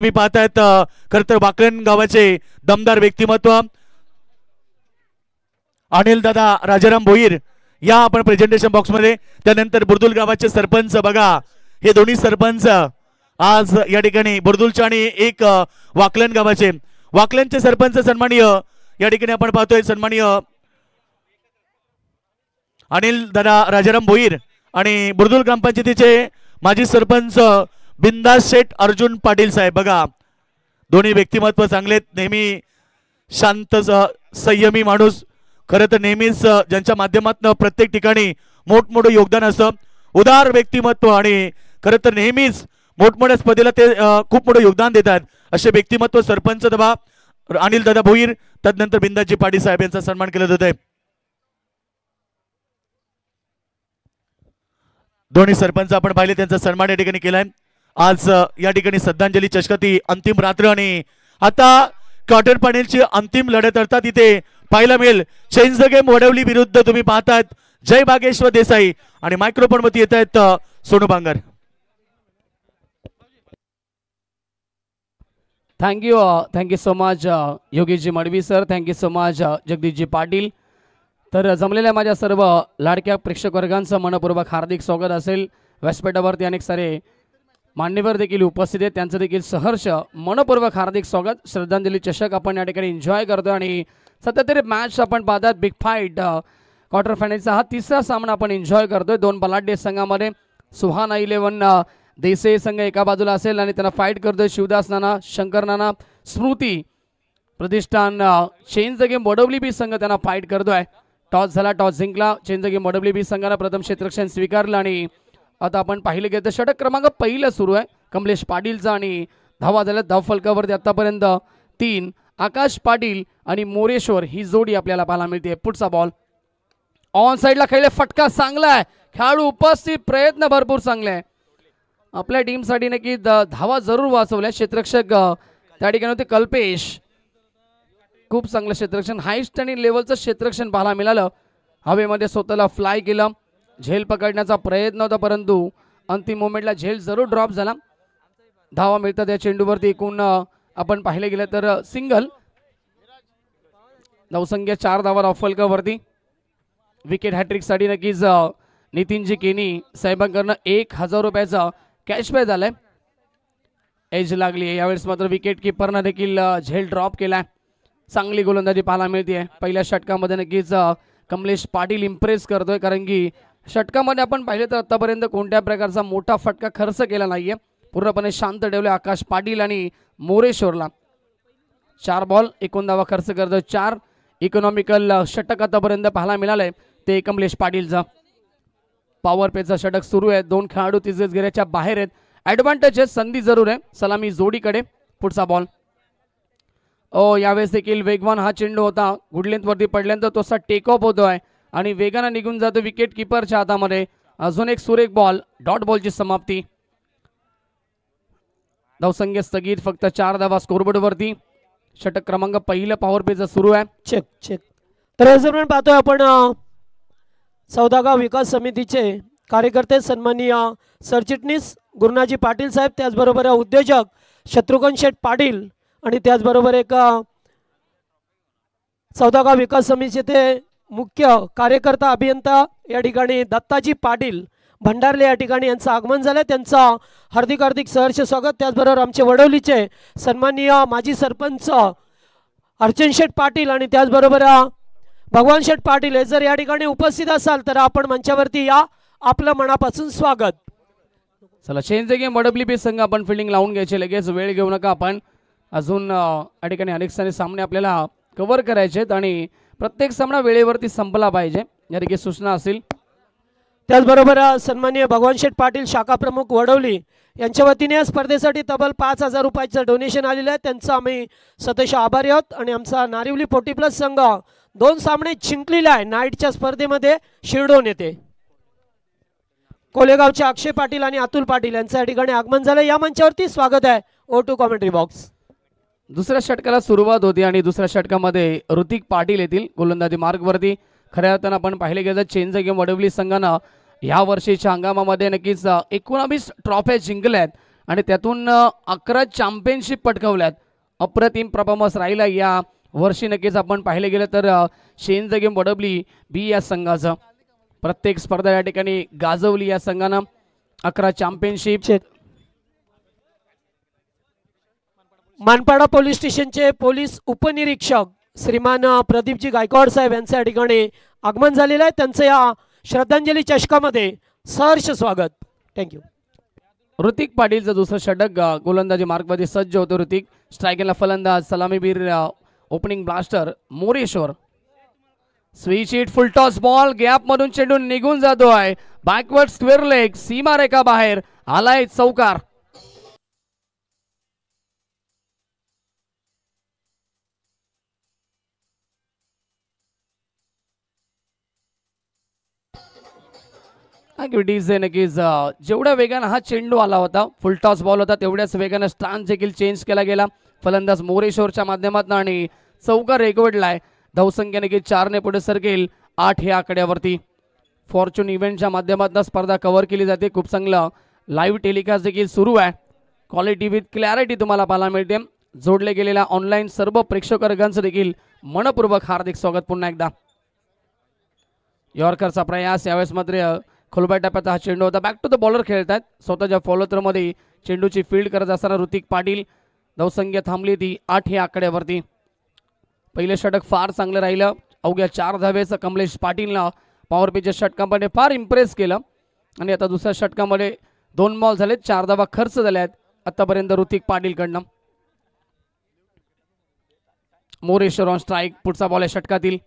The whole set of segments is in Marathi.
तुम्ही पाहतायत खर तर वाकण गावाचे दमदार व्यक्तिमत्व अनिल दादा राजाराम भोईर या आपण प्रेझेंटेशन बॉक्स मध्ये। त्यानंतर बुर्दुल गावाचे सरपंच बघा, हे दोन्ही सरपंच आज या ठिकाणी बुर्दुलचे आणि एक वाकलन गावाचे, वाकलनचे सरपंच सन्माननीय या ठिकाणी आपण पाहतोय सन्माननीय अनिल दादा राजाराम भोईर आणि बुर्दुल ग्रामपंचायतीचे माजी सरपंच बिंदास शेठ अर्जुन पाटील साहेब। बघा दोन्ही व्यक्तिमत्व चांगलेत, नेहमी शांत संयमी माणूस, खरं तर नेहमीच ज्यांच्या माध्यमातून प्रत्येक ठिकाणी मोठमोठं योगदान असतं, उदार व्यक्तिमत्व आणि खरं तर नेहमीच मोठमोठ्या स्पर्धेला ते खूप मोठं योगदान देतात असे व्यक्तिमत्व सरपंच दबा अनिल दादा भोईर, तदनंतर बिंदासजी पाटील साहेब यांचा सन्मान केला जात आहे। दोन्ही सरपंच आपण पाहिले त्यांचा सन्मान या ठिकाणी केलाय। आज या ठिकाणी श्रद्धांजली चषकाची अंतिम रात्र आणि आता क्वार्टर फायनलची अंतिम लढत अर्थात इथे पाहायला मिळेल चेंज द गेम वडवली विरुद्ध तुम्ही पाहतात जय बागेश्वर देसाई आणि मायक्रोफोन मध्ये येत आहेत Sonu Bangar. Thank you so much Yogeshji Madvi sir, thank you so much Jagdishji Patil. तर जमलेल्या माझ्या सर्व लाडक्या प्रेक्षक वर्गांचं मनपूर्वक हार्दिक स्वागत असेल। व्यासपीठावरती अनेक सारे मान्यवर देखील उपस्थित आहेत, त्यांचं देखील सहर्ष मनपूर्वक हार्दिक स्वागत। श्रद्धांजली चषक आपण या ठिकाणी एन्जॉय करतोय आणि सत्याहत्तर मॅच आपण पाहतात, बिग फाईट क्वार्टर फायनलचा हा तिसरा सामना आपण एन्जॉय करतोय। दोन बलाढ्य संघामध्ये सुहाना 11 देसाई संघ एका बाजूला असेल आणि त्यांना फाईट करतोय शिवदास नाना, शंकर नाना, स्मृती प्रतिष्ठान चेंज द गेम वडवली बी संघ त्यांना फाईट करतोय। टॉस झाला, टॉस जिंकला चेंज द गेम वडवली बी संघाने प्रथम क्षेत्ररक्षण स्वीकारलं आणि आता आपण पाहिलं गेलं षटक क्रमांक पहिलं सुरू आहे कमलेश पाटीलचा आणि धावा झाल्या धाव फलकावरती आतापर्यंत 3 आकाश पाटील आणि मोरेश्वर ही जोडी आपल्याला पाहायला मिळते। पुढचा बॉल ऑन साइडला खेळले, फटका चांगला आहे, खेळाडू उपस्थित, प्रयत्न भरपूर चांगले आहे आपल्या टीमसाठी नक्की धावा जरूर वाचवल्या। क्षेत्ररक्षक त्या ठिकाणी होते कल्पेश, खूप चांगलं क्षेत्ररक्षण, हायस्ट आणि लेवलचं क्षेत्ररक्षण पाहायला मिळालं। हवेमध्ये स्वतःला फ्लाय केलं, झेल पकडण्याचा प्रयत्न होता परंतु अंतिम मोमेंटला झेल जरूर ड्रॉप झाला। धावा मिळतात या चेंडूवरती, एकूण आपण पाहिले गेलं तर सिंगल, धावसंख्या 4 धावा धाव फलकावरती। विकेट हॅट्रिक साठी नक्कीच नितीनजी केनी साहेबांकडनं 1000 रुपयाचा कॅश प्राइज झालाय। एज लागली यावेळेस मात्र विकेट किपरनं देखील झेल ड्रॉप केलाय। चांगली गोलंदाजी पाहायला मिळते पहिल्या षटकामध्ये, नक्कीच कमलेश पाटील इम्प्रेस करतोय कारण की षटकामध्ये आपण पाहिले तर आतापर्यंत कोणत्या प्रकारचा मोठा फटका खर्च केला नाहीये, पूर्णपणे शांत ठेवले आकाश पाटील आणि मोरेश्वरला। 4 बॉल 1 धावा खर्च करतोय, 4 इकॉनॉमिकल षटक आतापर्यंत पाहायला मिळालंय ते कमलेश पाटीलचा। पॉवर प्लेचा षटक सुरू आहे, 2 खेळाडू 30 गेल्याच्या बाहेर आहेत, ऍडव्हान्टेज आहे, संधी जरूर आहे सलामी जोडीकडे। पुढचा बॉल यावेळेस देखील वेगवान हा चेंडू होता, गुड लेंथ वरती पडल्यानंतर तो असा टेक ऑफ होतोय आणि वेगाने निघून जातो विकेट किपरच्या हातामध्ये। अजून एक सुरेख बॉल, डॉट बॉलची समाप्ती, धावसंख्या स्थगित, फक्त 4 धावा स्कोरबोर्ड वरती। षटक क्रमांक पहिलं पॉवर प्लेचा सुरू आहे। चेक तर जर पाहतोय आपण सौदागाव विकास समितीचे कार्यकर्ते सन्माननीय सरचिटणीस गुरुनाजी पाटील साहेब, त्याचबरोबर उद्योजक शत्रुघ्न शेठ पाटील आणि त्याचबरोबर एक सौदागाव विकास समितीचे मुख्य कार्यकर्ता अभियंता या ठिकाणी दत्ताजी पाटील भंडारले या ठिकाणी यांचं आगमन झालं, त्यांचं हार्दिक हार्दिक सहर्ष स्वागत। त्याचबरोबर आमचे वडवलीचे सन्माननीय माजी सरपंच अर्चन शेठ पाटील आणि त्याचबरोबर भगवान शेठ पाटील हे जर या ठिकाणी उपस्थित असाल तर आपण मंचावरती या, आपलं मनापासून स्वागत। चला चेंज द गेम वडवली संघ आपण फिल्डिंग लावून घ्यायचे, लगेच वेळ घेऊ नका, आपण अजून या ठिकाणी अनेक सारे सामने आपल्याला कव्हर करायचे आहेत आणि प्रत्येक सामना वेळेवरती संपला पाहिजे या ठिकाणी सूचना असेल। त्याचबरोबर सन्माननीय भगवान शेठ पाटील शाखा प्रमुख वडवली यांच्या वतीने या स्पर्धेसाठी तब्बल 5000 रुपयाचं डोनेशन आलेलं आहे, त्यांचा आम्ही सतत आभारी आहोत। आणि आमचा नारिवली 40+ संघ 2 सामने जिंकलेला आहे नाईटच्या स्पर्धेमध्ये शिरडोन येथे। कोलेगावचे अक्षय पाटील आणि अतुल पाटील यांच्या ठिकाणी आगमन झालं, या मंचावरती स्वागत आहे। O2 commentary box. दुसऱ्या षटकाला सुरुवात होती आणि दुसऱ्या षटकामध्ये ऋतिक पाटील येतील गोलंदाजी मार्गवरती। खऱ्या अर्थानं आपण पाहिले गेलं चेंज गेम वडवली संघानं या वर्षीच्या हंगामामध्ये नक्कीच 19 ट्रॉफ्या जिंकल्यात आणि त्यातून 11 चॅम्पियनशिप पटकावल्यात. अप्रतिम परफॉर्मन्स राहिला या वर्षी. नक्कीच आपण पाहिले गेलं तर शेंज गेम वडबली बी या संघाचं प्रत्येक स्पर्धा या ठिकाणी गाजवली या संघानं. 11 चॅम्पियनशिप. मानपाडा पोलीस स्टेशनचे पोलीस उपनिरीक्षक श्रीमान प्रदीपजी गायकवाड साहेब यांचं या ठिकाणी आगमन झालेलं आहे. त्यांचं या श्रद्धांजली चषकामध्ये सहर्ष स्वागत. थँक्यू. ऋतिक पाटीलचं दुसरं षटक. गोलंदाजी मार्गमध्ये सज्ज होतो ऋतिक. स्ट्रायकिंगला फलंदाज सलामीवीर opening blaster Moreshwar. Switch hit full toss ball. Gap मधून चेंडू निघून जातोय. Backward square leg. सीमा रेखा बाहेर आलाय चौकार. ऍक्टिव्हिटीज नक्कीच जेवढ्या वेगानं हा चेंडू आला होता फुल टॉस बॉल होता तेवढ्याच वेगानं स्टान्स देखील चेंज केला गेला फलंदाज मोरेश्वरच्या माध्यमातून आणि चौकार रेकवडलाय. धावसंख्या नक्कीच 4 ने पुढे सरकेल 8 या आकड्यावरती. फॉर्च्यून इव्हेंटच्या माध्यमातून स्पर्धा कव्हर केली जाते. खूप चांगलं लाईव्ह टेलिकास्ट देखील सुरू आहे. क्वालिटी विथ क्लॅरिटी तुम्हाला पाहायला मिळते. जोडले गेलेल्या ऑनलाईन सर्व प्रेक्षकवर्गांचं देखील मनपूर्वक हार्दिक स्वागत. पुन्हा एकदा यॉर्करचा प्रयास. यावेळेस मात्र खोलबाई टप्प्यात हा चेंडू होता. बॅक टू द बॉलर खेळतात. स्वतःच्या फॉलोथ्रोमध्ये चेंडूची फील्ड करत असताना ऋतिक पाटील. धावसंख्या थांबली ती 8 या आकड्यावरती. पहिले षटक फार चांगलं राहिलं. अवघ्या 4 धावेचं कमलेश पाटीलनं पॉवर पिचच्या षटकामध्ये फार इम्प्रेस केलं आणि आता दुसऱ्या षटकामध्ये 2 बॉल झालेत. 4 धावा खर्च झाल्या आहेत आतापर्यंत ऋतिक पाटीलकडनं. Moreshwar on strike. पुढचा बॉल आहे षटकातील.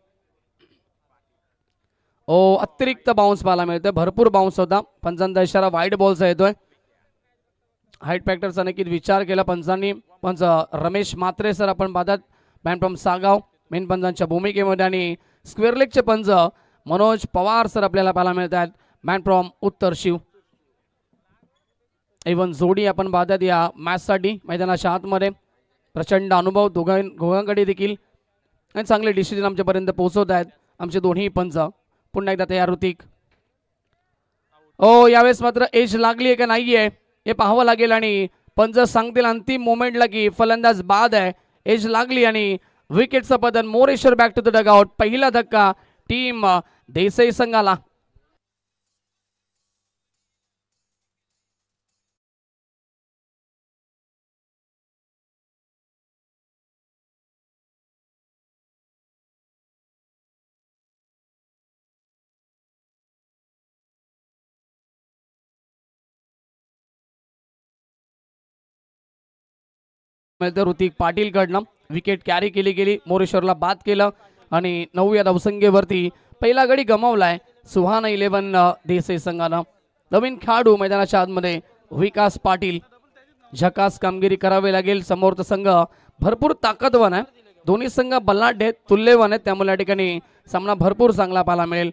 अतिरिक्त बाउन्स पाहायला मिळतोय. भरपूर बाउन्स होता. पंचांचा इशारा वाईड बॉलचा येतोय. हाईट फॅक्टरचा नक्कीच विचार केला पंचांनी. पंच रमेश मात्रे सर आपण पाहतात मॅन फ्रॉम सागाव मेन पंचांच्या भूमिकेमध्ये आणि स्क्वेअर लेगचे पंच मनोज पवार सर आपल्याला पाहायला मिळतात मॅन फ्रॉम उत्तर शिव. इव्हन जोडी आपण पाहतात या मॅचसाठी मैदानाच्या आतमध्ये. प्रचंड अनुभव दोघांकडे देखील आणि चांगले डिसिजन आमच्यापर्यंत पोहोचवत आहेत आमचे दोन्ही पंच. पुन्हा एकदा तयार ऋतिक. यावेळेस मात्र एज लागली आहे का नाहीये हे पाहावं लागेल आणि पंच सांगतील अंतिम मोमेंटला की फलंदाज बाद आहे. एज लागली आणि विकेटचं पतन. Moreshwar back to the dugout. पहिला धक्का टीम देसाई संघाला. ऋतिक पाटील कडनं विकेट कॅरी केली गेली. मोरेश्वरला बाद केलं आणि 9व्या धावसंख्येवरती पहिला गडी गमावलाय सुहाना 11 देसाई संघानं. नवीन खेळाडू मैदानाच्या आतमध्ये विकास पाटील. झकास कामगिरी करावी लागेल. समोरचा संघ भरपूर ताकदवान आहे. दोन्ही संघ बलाढ्य आहेत तुल्यवान आहेत त्यामुळे या ठिकाणी सामना भरपूर चांगला पाहायला मिळेल.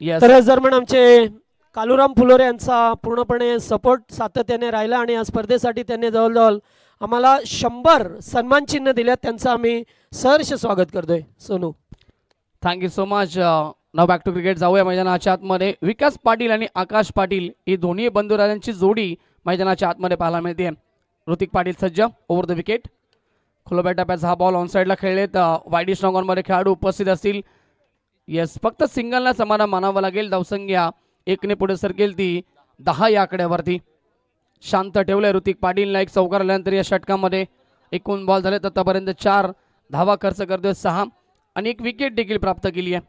तर जर्मन आमचे कालुराम फुलोरे यांचा पूर्णपणे सपोर्ट सातत्याने राहिला आणि या स्पर्धेसाठी त्यांनी जवळजवळ आम्हाला 100 सन्मान चिन्ह दिल्यात. त्यांचं आम्ही सहर्ष स्वागत करतोय. Sonu thank you so much. Now back to cricket. जाऊया मैदानाच्या आतमध्ये. विकास पाटील आणि आकाश पाटील ही दोन्ही बंधुराजांची जोडी मैदानाच्या आतमध्ये पाहायला मिळते. ऋतिक पाटील सज्ज ओव्हर द विकेट. खुल्या टप्प्याचा हा बॉल ऑन साईडला खेळलेत. वाईडी स्ट्रॉंग ऑनमध्ये खेळाडू उपस्थित असतील. येस फक्त सिंगलला समाधान मानावं लागेल. धावसंख्या 1 ने पुढे सरकेल ती 10 या आकड्यावरती. शांत ठेवलंय ऋतिक पाटीलला. एक चौकार आल्यानंतर या षटकामध्ये 1 बॉल झालेत. आतापर्यंत 4 धावा खर्च करतोय 6 आणि 1 विकेट देखील प्राप्त केली आहे.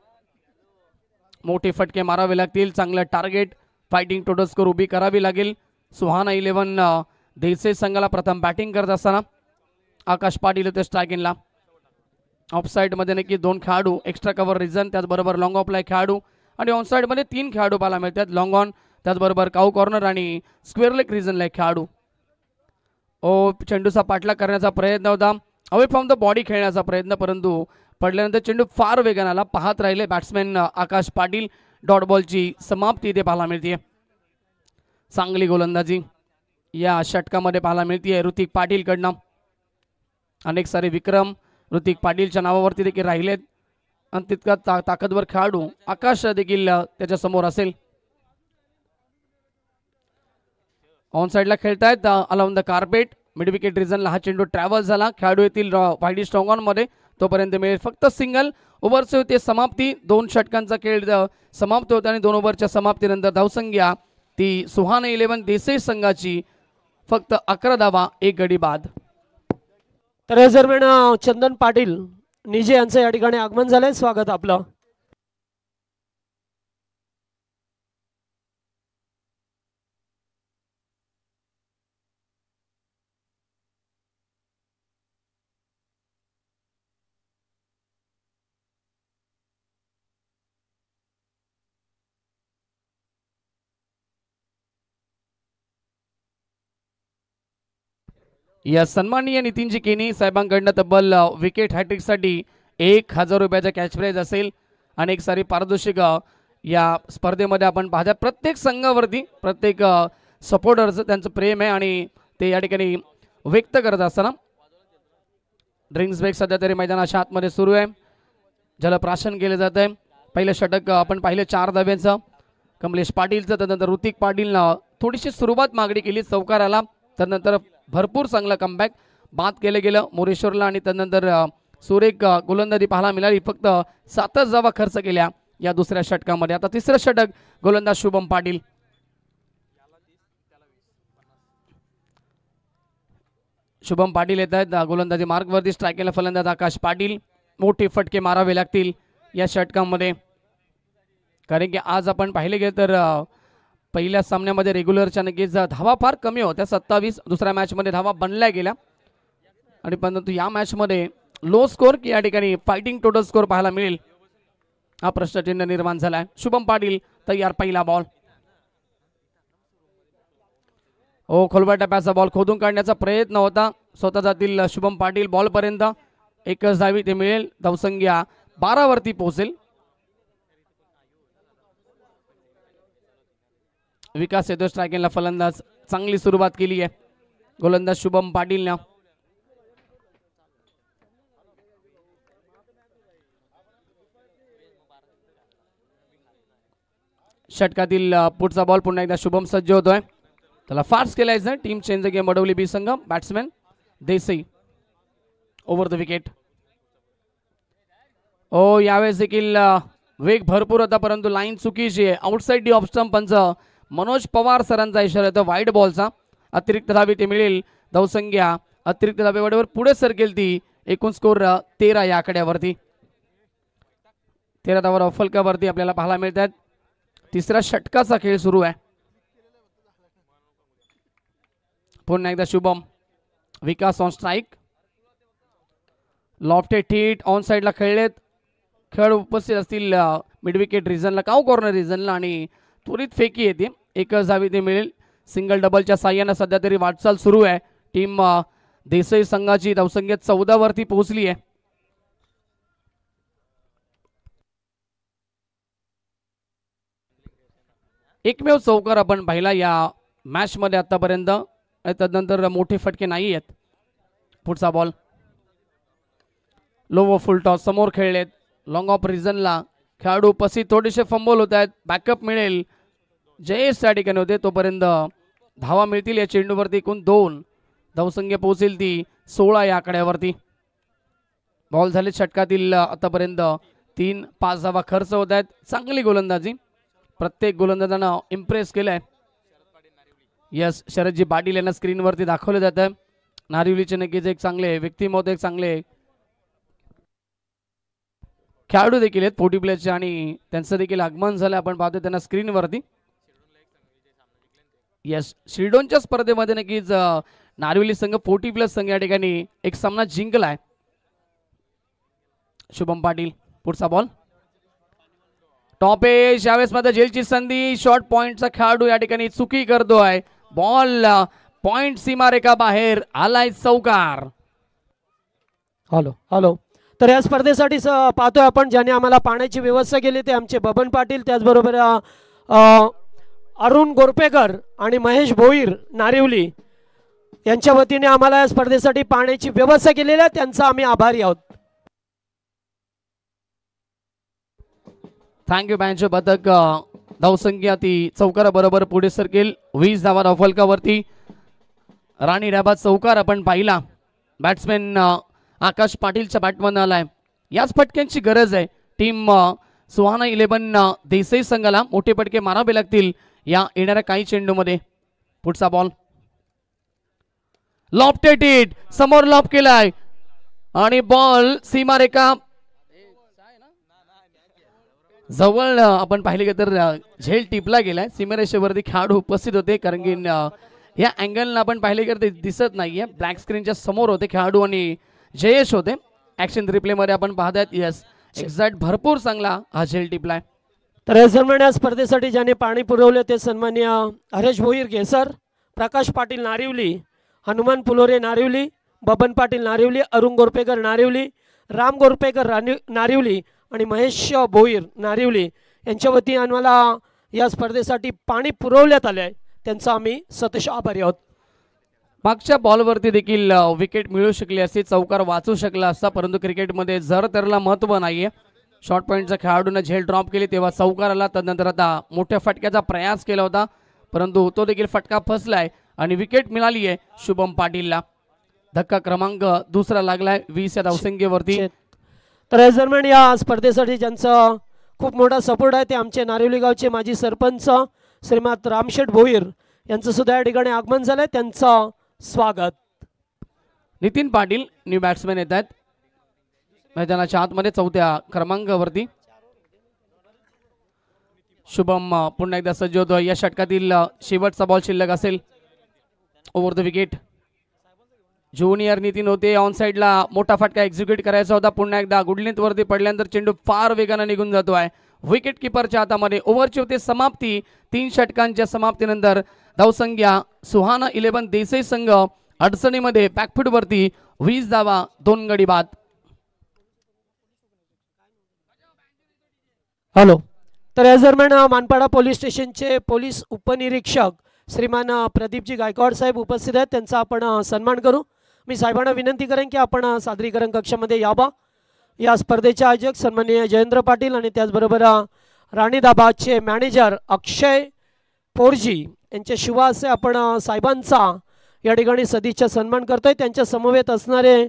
मोठे फटके मारावे लागतील. चांगलं टार्गेट फायटिंग टोटल स्कोर उभी करावी लागेल. सुहाना 11 देसाई संघाला प्रथम बॅटिंग करत असताना आकाश पाटील होते स्ट्रायकिंगला. ऑफसाईड मध्ये नक्की 2 खेळाडू. एक्स्ट्रा कव्हर रिझन त्याचबरोबर लॉंग ऑफला खेळाडू आणि ऑनसाईड मध्ये 3 खेळाडू पाहायला मिळतात. लॉंग ऑन त्याचबरोबर काऊ कॉर्नर आणि स्क्वेअर लेग रिजनला खेळाडू. चेंडूचा पाठलाग करण्याचा प्रयत्न होता. अवे फ्रॉम द बॉडी खेळण्याचा प्रयत्न परंतु पडल्यानंतर चेंडू फार वेगाने आला. पाहत राहिले बॅट्समॅन आकाश पाटील. डॉट बॉलची समाप्ती इथे पाहायला मिळते. चांगली गोलंदाजी या षटकामध्ये पाहायला मिळते ऋतिक पाटील कडनं. अनेक सारे विक्रम ऋतिक पाटीलच्या नावावरती देखील राहिलेत आणि तितका ताकदवर खेळाडू आकाश देखील त्याच्या समोर असेल. ऑन साईडला खेळतायत along the carpet. Mid wicket रिजनला हा चेंडू ट्रॅव्हल झाला. खेळाडू येतील वाईडी स्ट्रॉंग ऑन मध्ये, तोपर्यंत मिळेल फक्त सिंगल. ओव्हरचे होते समाप्ती. 2 षटकांचा खेळ समाप्त होता आणि 2 ओव्हरच्या समाप्तीनंतर धावसंख्या ती सुहाना 11 देसाई संघाची फक्त 11 धावा 1 गडी बाद. तर या दरम्यान चंदन पाटील निजे यांचं या ठिकाणी आगमन झालंय. स्वागत आपलं. या सन्माननीय नितीनजी केनी साहेबांकडनं तब्बल विकेट हॅट्रिक साठी 1000 रुपयाचा कॅच प्राइज असेल. अनेक सारी पारितोषिक या स्पर्धेमध्ये आपण पाहता. प्रत्येक संघावरती प्रत्येक सपोर्टर्स त्यांचं प्रेम आहे आणि ते या ठिकाणी व्यक्त करत असताना ड्रिंक्स ब्रेक सध्या तरी मैदानाच्या आतमध्ये सुरू आहे. जलप्राशन केले जात आहे. पहिलं षटक आपण पाहिलं 4 धाब्यांचं कमलेश पाटीलचं. त्यानंतर ऋतिक पाटीलनं थोडीशी सुरुवात मागणी केली चौकाराला. त्यानंतर भरपूर चांगला कमबॅक बाद केलं गेलं मोरेश्वरला आणि त्यानंतर सुरेख गोलंदाजी पाहायला मिळाली. फक्त 7च धावा खर्च केल्या या दुसऱ्या षटकामध्ये. आता तिसरं षटक गोलंदाज शुभम पाटील. शुभम पाटील येत आहेत गोलंदाजी मार्गवरती. स्ट्रायकिंगला फलंदाज आकाश पाटील. मोठे फटके मारावे लागतील या षटकामध्ये, कारण की आज आपण पाहिले गेले तर पहिल्या सामन्यामध्ये रेग्युलरच्या नक्कीच धावा फार कमी होत्या 27. दुसऱ्या मॅचमध्ये धावा बनल्या गेल्या आणि परंतु या मॅचमध्ये लो स्कोर की या ठिकाणी फायटिंग टोटल स्कोर पाहायला मिळेल हा प्रश्नचिन्ह निर्माण झाला आहे. शुभम पाटील तयार. पहिला बॉल. खोलवर टप्प्याचा बॉल खोदून काढण्याचा प्रयत्न होता स्वतः जातील शुभम पाटील. बॉल पर्यंत एकच धावी ते मिळेल. धावसंख्या 12 वरती पोहोचेल. विकास येतो स्ट्रायकिंगला फलंदाज. चांगली सुरुवात केली आहे गोलंदाज शुभम पाटीलने. षटकातील पुढचा बॉल पुन्हा एकदा शुभम सज्ज होतोय. त्याला fast केलायचं. Team change game Badvali बी संघ. Batsman Desai over the wicket. यावेळेस देखील वेग भरपूर होता परंतु लाईन चुकीची आहे. आउटसाइड डी ऑफ स्टंप पंच मनोज पवार सरांचा इशारा येतो वाईड बॉलचा. अतिरिक्त धावे ते मिळेल. धावसंख्या अतिरिक्त धावेवर पुढे सरकेल ती. एकूण स्कोर 13 या आकड्यावरती. 13 धावा फलकावरती आपल्याला पाहायला मिळतात. तिसऱ्या षटकाचा खेळ सुरू आहे. पुन्हा एकदा Shubham. Vikas on strike. Lofted hit on साइडला खेळलेत. खेळ उपस्थित असतील मिड विकेट रिजनला काव कॉर्नर रिजनला आणि त्वरित फेकी येते. एकच धावी ते मिळेल. सिंगल डबलच्या साह्यानं सध्या तरी वाटचाल सुरू आहे. टीम देसाई संघाची धावसंख्या 14 वरती पोहोचली आहे. एकमेव चौकार आपण पाहिला या मॅच मध्ये आतापर्यंत. त्यानंतर मोठे फटके नाही आहेत. पुढचा बॉल लो व फुल टॉस समोर खेळलेत. लॉंग ऑफ रिजनला खेळाडू उपस्थित. थोडेसे फंबल होत आहेत. बॅकअप मिळेल जयेश त्या ठिकाणी होते. तोपर्यंत धावा मिळतील या चेंडूवरती. एकूण 2 धावसंख्या पोहोचेल ती 16 या आकड्यावरती. बॉल झाले षटकातील आतापर्यंत 3-5 धावा खर्च होत आहेत. चांगली गोलंदाजी प्रत्येक गोलंदाजांना इम्प्रेस केलंय. यस शरदजी पाटील यांना स्क्रीनवरती दाखवलं जात आहे. नारिवलीचे नक्कीच एक चांगले व्यक्तिमत्व, एक चांगले खेळाडू देखील आहेत 40 प्लेयरचे आणि त्यांचं देखील आगमन झालं आपण पाहतो त्यांना स्क्रीनवरती. यस शिल्डोनच्या स्पर्धेमध्ये नक्कीच नारिवली संघ 40+ संघ या ठिकाणी एक सामना जिंकलाय. शुभम पाटील. पुढचा बॉल टॉप एज. यावेळेस मध्ये जेलची संधी. शॉर्ट पॉइंटचा खेळाडू या ठिकाणी चुकी करतोय. बॉल पॉइंट सीमारेखा बाहेर आलाय. चौकार. Hello hello. तर या स्पर्धेसाठी पाहतोय आपण ज्याने आम्हाला पाण्याची व्यवस्था केली ते आमचे बबन पाटील. त्याचबरोबर अरुण गोरपेकर आणि महेश भोईर नारिवली यांच्या वतीने आम्हाला या स्पर्धेसाठी पाण्याची व्यवस्था केलेली आहे. त्यांचा आम्ही आभारी आहोत. थँक्यू बँच पथक धावसंख्या ती चौकारा बरोबर पुढे सरकेल. 20 धावा धावफलकावरती. राणी डाबा चौकार आपण पाहिला. बॅट्समॅन आकाश पाटीलच्या बॅटमन आलाय. याच फटक्यांची गरज आहे. टीम सुहाना 11 देसाई संघाला मोठे फटके मारावे लागतील या येणाऱ्या काही चेंडूमध्ये. पुढचा बॉल लॉफ्टेड हिट, समोर लॉप केलाय आणि बॉल सीमारेखा जवळ आपण पाहिले की तर झेल टिपला गेलाय. सीमारेषेवरती खेळाडू उपस्थित होते कारण की या अँगलला आपण पाहिले की ते दिसत नाहीये. ब्लॅक स्क्रीनच्या समोर होते खेळाडू आणि जयेश होते. ऍक्शन रिप्ले मध्ये आपण पाहतायत. यस एक्झॅक्ट भरपूर चांगला हा झेल टिपलाय. तर या सन्मान्य स्पर्धेसाठी ज्याने पाणी पुरवले ते सन्मान्य हरेश भोईर घेसर, प्रकाश पाटील नारिवली, हनुमान पुलोरे नारिवली, बबन पाटील नारिवली, अरुण गोरपेकर नारिवली, राम गोरपेकर नारिवली आणि महेश भोईर नारिवली यांच्या वतीने आम्हाला या स्पर्धेसाठी पाणी पुरवण्यात आले आहे. त्यांचा आम्ही सतश आभारी आहोत. मागच्या बॉलवरती देखील विकेट मिळू शकली असती, चौकार वाचू शकला असता, परंतु क्रिकेटमध्ये जर त्याला महत्त्व नाहीये. शॉर्ट पॉईंटच्या खेळाडूने झेल ड्रॉप केली तेव्हा चौकार आला. त्यानंतर आता मोठ्या फटक्याचा प्रयास केला होता परंतु तो देखील फटका फसलाय आणि विकेट मिळाली आहे शुभम पाटीलला. धक्का क्रमांक दुसरा लागलाय 20 या धावसंख्येवरती. तर या दरम्यान या स्पर्धेसाठी ज्यांचा खूप मोठा सपोर्ट आहे ते आमचे नारिवली गावचे माजी सरपंच श्रीमात रामशेठ भोईर यांचं सुद्धा या ठिकाणी आगमन झालंय. त्यांचं स्वागत. नितीन पाटील न्यू बॅट्समॅन येत आहेत मैदानाच्या आतमध्ये 4थ्या क्रमांकावरती. शुभम पुन्हा एकदा सज्ज होतो. या षटकातील शेवटचा बॉल शिल्लक असेल. Over the wicket junior Nitin होते. ऑन साइडला मोठा फटका एक्झिक्यूट करायचा होता. पुन्हा एकदा गुडलिंथ वरती पडल्यानंतर चेंडू फार वेगाने निघून जातो आहे विकेट किपरच्या हातामध्ये. ओव्हरची होते समाप्ती. 3 षटकांच्या समाप्तीनंतर धावसंख्या सुहाना 11 देसाई संघ अडचणीमध्ये बॅकफूट वरती. 20 धावा 2 गडी बाद. हॅलो. तर या दरम्यान मानपाडा पोलीस स्टेशनचे पोलीस उपनिरीक्षक श्रीमान प्रदीपजी गायकवाड साहेब उपस्थित आहेत. त्यांचा आपण सन्मान करू. मी साहेबांना विनंती करेन की आपण सादरीकरण कक्षामध्ये यावा. या स्पर्धेचे आयोजक सन्माननीय जयेंद्र पाटील आणि त्याचबरोबर राणी दाबाचे मॅनेजर अक्षय पोरजी यांच्या शुभ हस्ते आपण साहेबांचा या ठिकाणी सदिच्छा सन्मान करतोय. त्यांच्या समवेत असणारे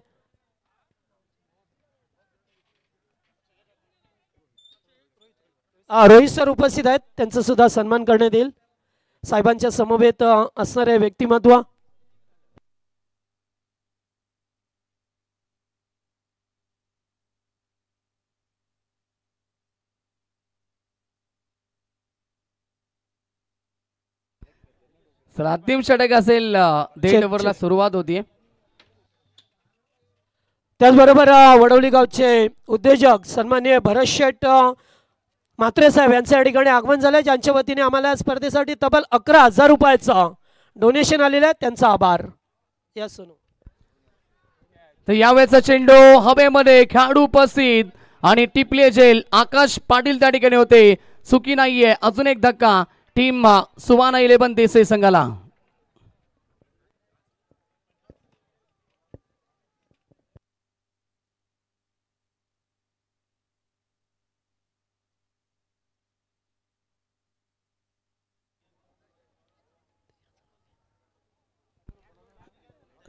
रोहित सर उपस्थित आहेत. त्यांचा सुद्धा सन्मान करण्यात येईल. साहेबांच्या समवेत असणारे व्यक्तिमत्व सर अंतिम षटक असेल. 1.5 ओव्हरला सुरुवात होतीये. त्याचबरोबर वडवली गावचे उद्योजक सन्माननीय भरत शेठ म्हात्रे साहेब यांच्या या ठिकाणी आगमन झाले ज्यांच्या वतीने आम्हाला स्पर्धेसाठी तब्बल 11,000 रुपयाचं डोनेशन आलेलं आहे. त्यांचा आभार. या सोनू. तर यावेळेचा चेंडू हवेमध्ये खेळाडू उपस्थित आणि टिपले झेल. आकाश पाटील त्या ठिकाणी होते. चुकी नाहीये. अजून एक धक्का टीम सुहाना 11 देसाई संघाला.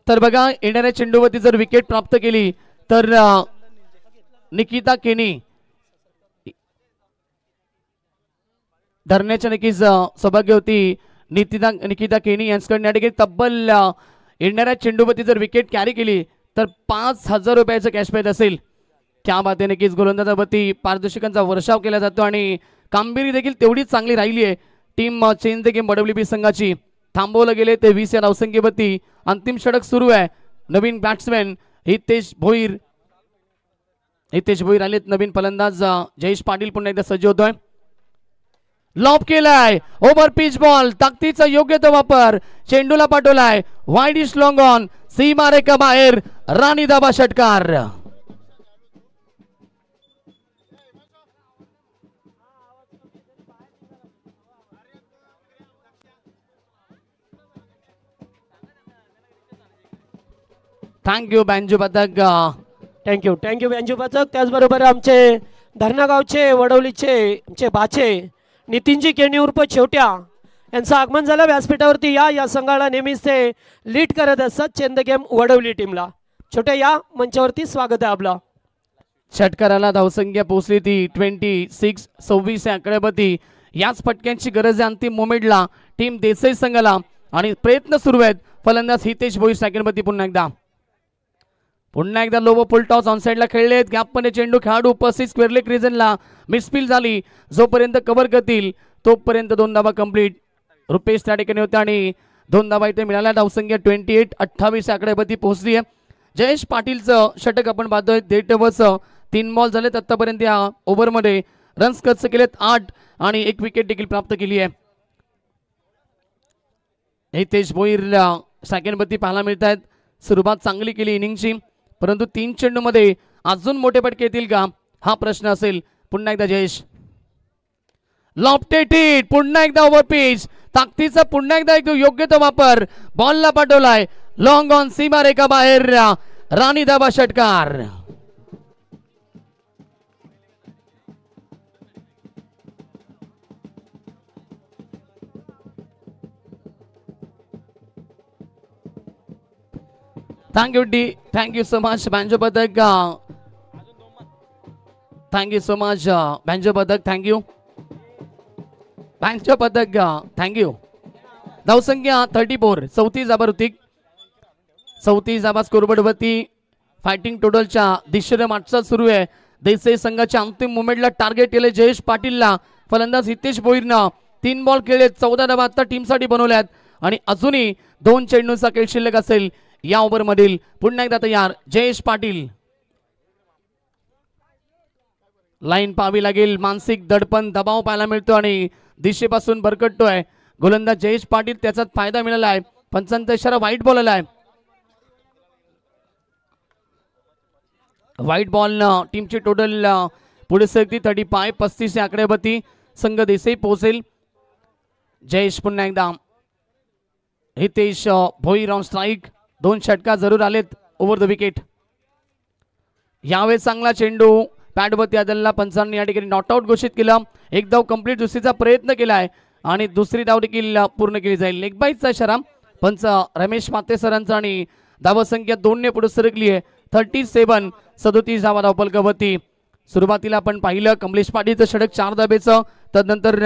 तर बघा येणाऱ्या चेंडूवरती जर विकेट प्राप्त केली तर निकिता केनी धरण्याच्या नक्कीच सौभाग्य होती. निकिता केनी यांच्याकडून या ठिकाणी तब्बल येणाऱ्या चेंडूवरती जर विकेट कॅरी केली तर 5,000 रुपयाचं कॅश प्राइज असेल. त्या बाबतीत नक्कीच गोलंदाजावरती पारितोषिकांचा वर्षाव केला जातो आणि कामगिरी देखील तेवढीच चांगली राहिली आहे. Team change the game Wadavali संघाची. थांबवलं गेले ते 20 या धावसंख्येवरती. अंतिम षटक सुरू आहे. नवीन बॅट्समॅन हितेश भोईर आलेत. नवीन फलंदाज जयेश पाटील पुन्हा एकदा सज्ज होतोय. लॉप केलाय. Over pitch ball. ताकदीचा योग्य तो वापर. चेंडूला पाठवलाय. Wide is long on. सीमारेखा बाहेर. राणी दाबा षटकार. थँक्यू बँजू पथक. थँक्यू बँजू पथक. त्याचबरोबर आमचे धरणा गावचे वडवलीचे आमचे बाचे नितीनजी केणी उर्फ छोट्या यांचं आगमन झालं व्यासपीठावरती. या संघाला नेहमीच ते लीड करत असतात चेंद गेम वडवली टीमला. छोट्या या मंचावरती स्वागत आहे आपलं. षटकाराला धावसंख्या पोहोचली ती 26 आकड्यावरती. याच फटक्यांची गरज आहे अंतिम मोमेंटला टीम देसाई संघाला आणि प्रयत्न सुरू आहेत. फलंदाज हितेश भोईर सेकंडवरती पुन्हा एकदा लोबो फुल टॉस ऑन साइडला खेळलेत. गॅपमध्ये चेंडू खेळाडू उपस्थित स्क्वेअर लेग रिजनला मिसफील झाली. जोपर्यंत कव्हर करतील तोपर्यंत 2 धावा कंप्लीट. रुपेश त्या ठिकाणी होता आणि 2 धावा इथे मिळाल्या. धावसंख्या 28 आकड्यावरती पोहोचली आहे. जयेश पाटीलचं षटक आपण पाहतोय. 3 बॉल झालेत आतापर्यंत या ओव्हरमध्ये. रन्स खर्च केलेत 8 आणि 1 विकेट देखील प्राप्त केली आहे. हितेश भोईर सेकंडवरती पाहायला मिळत आहेत. सुरुवात चांगली केली इनिंगची, परंतु 3 चेंडूमध्ये अजून मोठे फटके येतील का हा प्रश्न असेल. पुन्हा एकदा जयेश लॉफ्टेड हिट. पुन्हा एकदा ओव्हर पिच. ताकदीचा पुन्हा एकदा एक योग्य तो वापर. बॉलला पाठवलाय लॉंग ऑन सीमारेखा बाहेर. राणी धाबा षटकार. थँक्यू सो मच बँजो पदक. थँक्यू सो मच बँजो पदक. थँक्यू बँजो पदक. थँक्यू. धावसंख्या 34. 34 जाबा ऋतिक. 34 जाबा स्कोरबोर्डवरती. फायटिंग टोटलच्या दिशेने वाटचाल सुरू आहे. देसाई संघाच्या अंतिम मोमेंटला टार्गेट केले जयेश पाटीलला. फलंदाज हितेश भोईरनं 3 बॉल खेळले. 14 धावा आता टीमसाठी बनवल्यात आणि अजूनही 2 चेंडूंचा खेळ शिल्लक असेल या ओव्हर मधील. पुन्हा एकदा तयार जयेश पाटील. लाईन पाहावी लागेल. मानसिक दडपण दबाव पाहायला मिळतो आणि दिशेपासून भरकटतोय गोलंदाज जयेश पाटील. त्याचा फायदा मिळाला आहे. पंचांचा इशारा व्हाईट बॉल आलाय. व्हाईट बॉल टीमची टोटल पुढे सरकती 35 आकड्यावरती. संघ देसाई पोहोचेल. जयेश पुन्हा एकदा. Hitesh Bhoir on strike. 2 षटका जरूर आलेत ओव्हर द विकेट. यावेळेस चांगला चेंडू पॅडवरती आदलला. पंचांनी या ठिकाणी नॉट आउट घोषित केला. एक धाव कंप्लीट. दुसरीचा प्रयत्न केलाय आणि दुसरी धाव देखील पूर्ण केली जाईल. लेग बाईटचा इशारा पंच रमेश माते सरांचा आणि धावसंख्या 2 ने पुढे सरकली आहे. 37 धावा धावफलकावरती. सुरुवातीला आपण पाहिलं कमलेश पाटीलचं षटक 4 धाबेचं. तदनंतर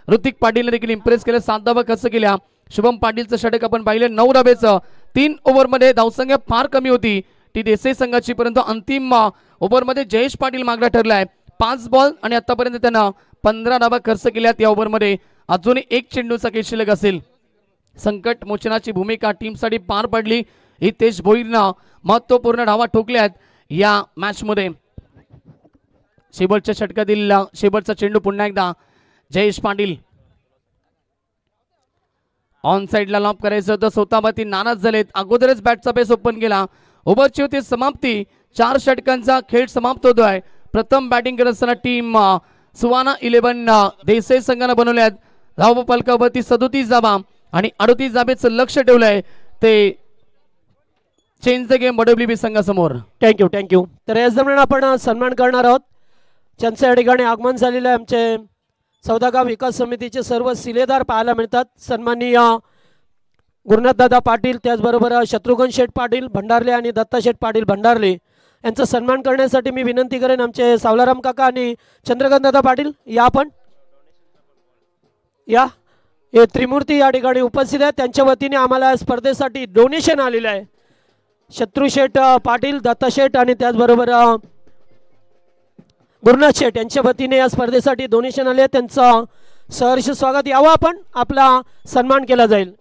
ऋतिक पाटीलने देखील इम्प्रेस केलं. 7 धावा खर्च केल्या. शुभम पाटीलचं षटक आपण पाहिलं 9 धाबेचं. 3 ओव्हरमध्ये धावसंख्या फार कमी होती ती देसाई संघाची, परंतु अंतिम ओव्हरमध्ये जयेश पाटील मागला ठरलाय. 5 बॉल आणि आतापर्यंत त्यानं 15 धावा खर्च केल्यात. या ओव्हरमध्ये अजूनही 1 चेंडूचा खेळ शिल्लक असेल. संकट मोचनाची भूमिका टीमसाठी पार पडली. हितेश भोईरनं महत्वपूर्ण धावा ठोकल्यात या मॅच मध्ये. शेवटच्या षटकातील शेवटचा चेंडू पुन्हा एकदा जयेश पाटील. ऑन साइडला लॉप करायचं होतं. स्वतःवरती नाराज झालेत. अगोदरच बॅटचा पेस ओपन केला. ओव्हरची होती समाप्ती. 4 षटकांचा खेळ समाप्त होतोय. प्रथम बॅटिंग करत असताना टीम सुवाना 11 देसाई संघानं बनवल्यात. धाव फलकावरती 37 धावा आणि 38 धाबेचं लक्ष ठेवलंय ते चेंज द गेम WB संघासमोर. थँक्यू. तर याच दरम्यान आपण सन्मान करणार आहोत. ज्यांचं या ठिकाणी आगमन झालेलं आहे. आमचे सौदागाव विकास समितीचे सर्व सिलेदार पाहायला मिळतात. सन्माननीय गुरुनाथदादा पाटील, त्याचबरोबर शत्रुघ्न शेठ पाटील भंडारले आणि दत्ता शेठ पाटील भंडारले यांचा सन्मान करण्यासाठी मी विनंती करेन आमचे सावलाराम काका आणि चंद्रकांतदादा पाटील या आपण या. हे त्रिमूर्ती या ठिकाणी उपस्थित आहेत. त्यांच्या वतीने आम्हाला स्पर्धेसाठी डोनेशन आलेलं आहे. शत्रुशेठ पाटील, दत्ता शेठ आणि त्याचबरोबर गुरुनाथ शेठ यांच्या वतीने या स्पर्धेसाठी डोनेशन आले. त्यांचं सहर्ष स्वागत. यावं आपण, आपला सन्मान केला जाईल.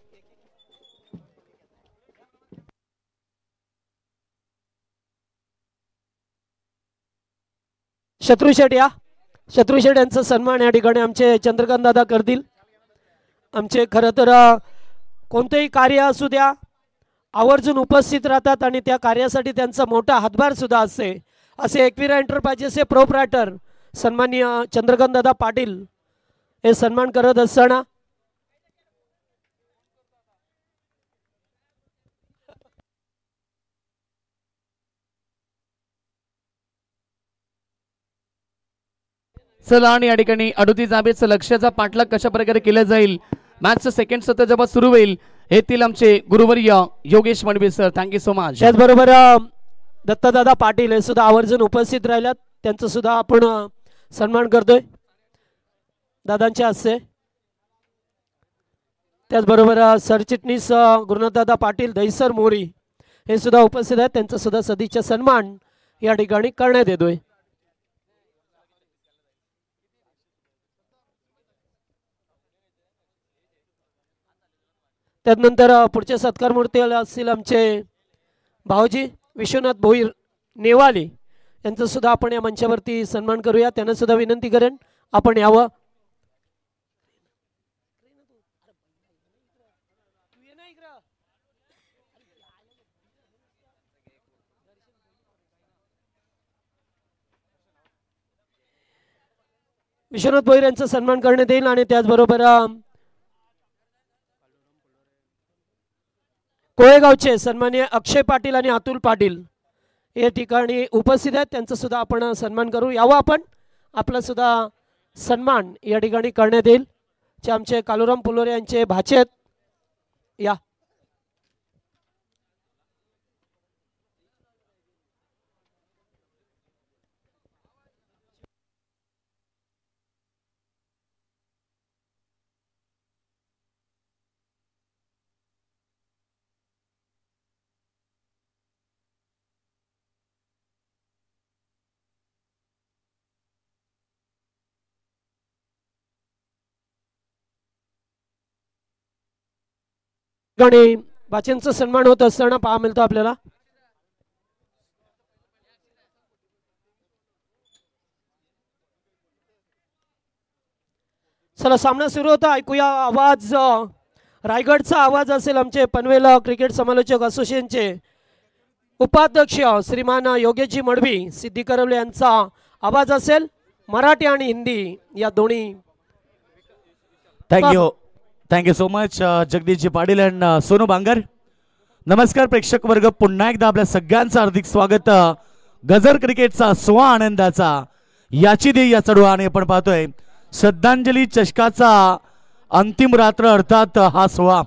शत्रुशेठ या. शत्रुशेठ यांचा सन्मान या ठिकाणी आमचे चंद्रकांत दादा करतील. आमचे खरं तर कोणतेही कार्य असू द्या आवर्जून उपस्थित राहतात आणि त्या कार्यासाठी त्यांचा मोठा हातभार सुद्धा असते. असे एकविरा एंटरप्राइजेसचे प्रोप्रायटर सन्माननीय चंद्रकांत दादा पाटील हे सन्मान करत असताना चला आणि या ठिकाणी 38 धाब्याचं लक्ष्याचा पाठलाग कशा प्रकारे केला जाईल, मॅचचं सेकंड सत्र जेव्हा सुरू होईल येथील आमचे गुरुवर्य Yogesh Madvi sir, thank you so much. त्याचबरोबर दत्तदादा पाटील हे सुद्धा आवर्जून उपस्थित राहिल्यात, त्यांचं सुद्धा आपण सन्मान करतोय दादांच्या हस्ते. त्याचबरोबर सरचिटणीस गुरुनाथदादा पाटील दहीसर मोरी हे सुद्धा उपस्थित आहेत, त्यांचा सुद्धा सदिच्छा सन्मान या ठिकाणी करण्यात येतोय. त्यानंतर पुढचे सत्कार मूर्ती असतील आमचे भाऊजी विश्वनाथ भोईर नेवाली, यांचं सुद्धा आपण या मंचावरती सन्मान करूया. त्यांना सुद्धा विनंती करेन आपण यावं. विश्वनाथ भोईर यांचा सन्मान करण्यात येईल आणि त्याचबरोबर कोळेगावचे सन्माननीय अक्षय पाटील आणि अतुल पाटील या ठिकाणी उपस्थित आहेत, त्यांचा सुद्धा आपण सन्मान करू. यावं आपण, आपला सुद्धा सन्मान या ठिकाणी करण्यात येईल. जे आमचे कालुराम पुलोरे यांचे भाचे आहेत, या ठिकाणी भाच्यांचा सन्मान होत असताना पाहा मिळतो आपल्याला. चला सामना सुरू होता, ऐकूया आवाज. रायगडचा आवाज असेल आमचे पनवेल क्रिकेट समालोचक असोसिएशनचे उपाध्यक्ष श्रीमान योगेशजी मडवी सिद्धी करवले यांचा आवाज असेल. मराठी आणि हिंदी या दोन्ही. Thank you so much Jagdishji Patil and Sonu Bangar. नमस्कार प्रेक्षक वर्ग, पुन्हा एकदा आपल्या सगळ्यांचं हार्दिक स्वागत. गजर क्रिकेटचा सोहा आनंदाचा याची दे या चढवा आणि आपण पाहतोय श्रद्धांजली चषकाचा अंतिम रात्र, अर्थात हा सोहा.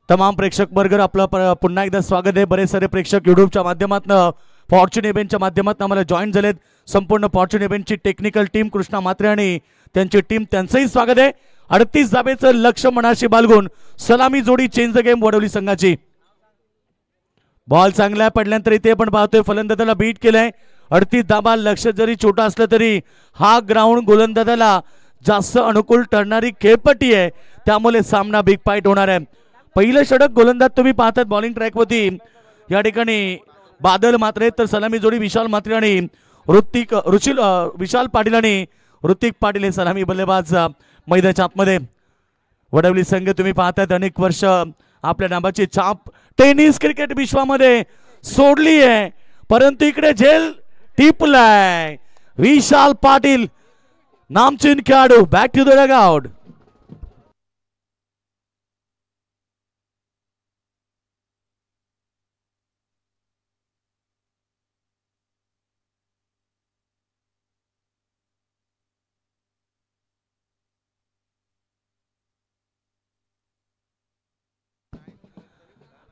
तमाम प्रेक्षक वर्ग आपलं पुन्हा एकदा स्वागत आहे. बरेच सारे प्रेक्षक युट्यूबच्या माध्यमातून फॉर्च्यून इव्हेंटच्या माध्यमातून आम्हाला जॉईन झालेत. संपूर्ण फॉर्च्यून इव्हेंटची टेक्निकल टीम कृष्णा मात्रे आणि त्यांची टीम, त्यांचंही स्वागत आहे. 38 धाब्याचं लक्ष मनाशी बाळगून सलामी जोडी चेंज द गेम वडवली संघाची. बॉल चांगला पडल्यानंतर इथे आपण पाहतोय फलंदाजाला बीट केलंय. 38 धाबा, लक्ष जरी छोटा असलं तरी हा ग्राउंड गोलंदाजाला जास्त अनुकूल ठरणारी खेळपट्टी आहे, त्यामुळे सामना बिग फाईट होणार आहे. पहिलं षटक गोलंदाज तुम्ही पाहतात बॉलिंग ट्रॅक वरती या ठिकाणी बादल मात्रे, तर सलामी जोडी विशाल मात्रे आणि विशाल पाटील आणि ऋतिक पाटील हे सलामी बल्लेबाज मैदानाच्या आतमध्ये. वडवली संघ तुम्ही पाहतात अनेक वर्ष आपल्या नावाची छाप टेनिस क्रिकेट विश्वामध्ये सोडली आहे, परंतु इकडे झेल टिपलाय. विशाल पाटील नामचीन खेळाडू back to the dugout.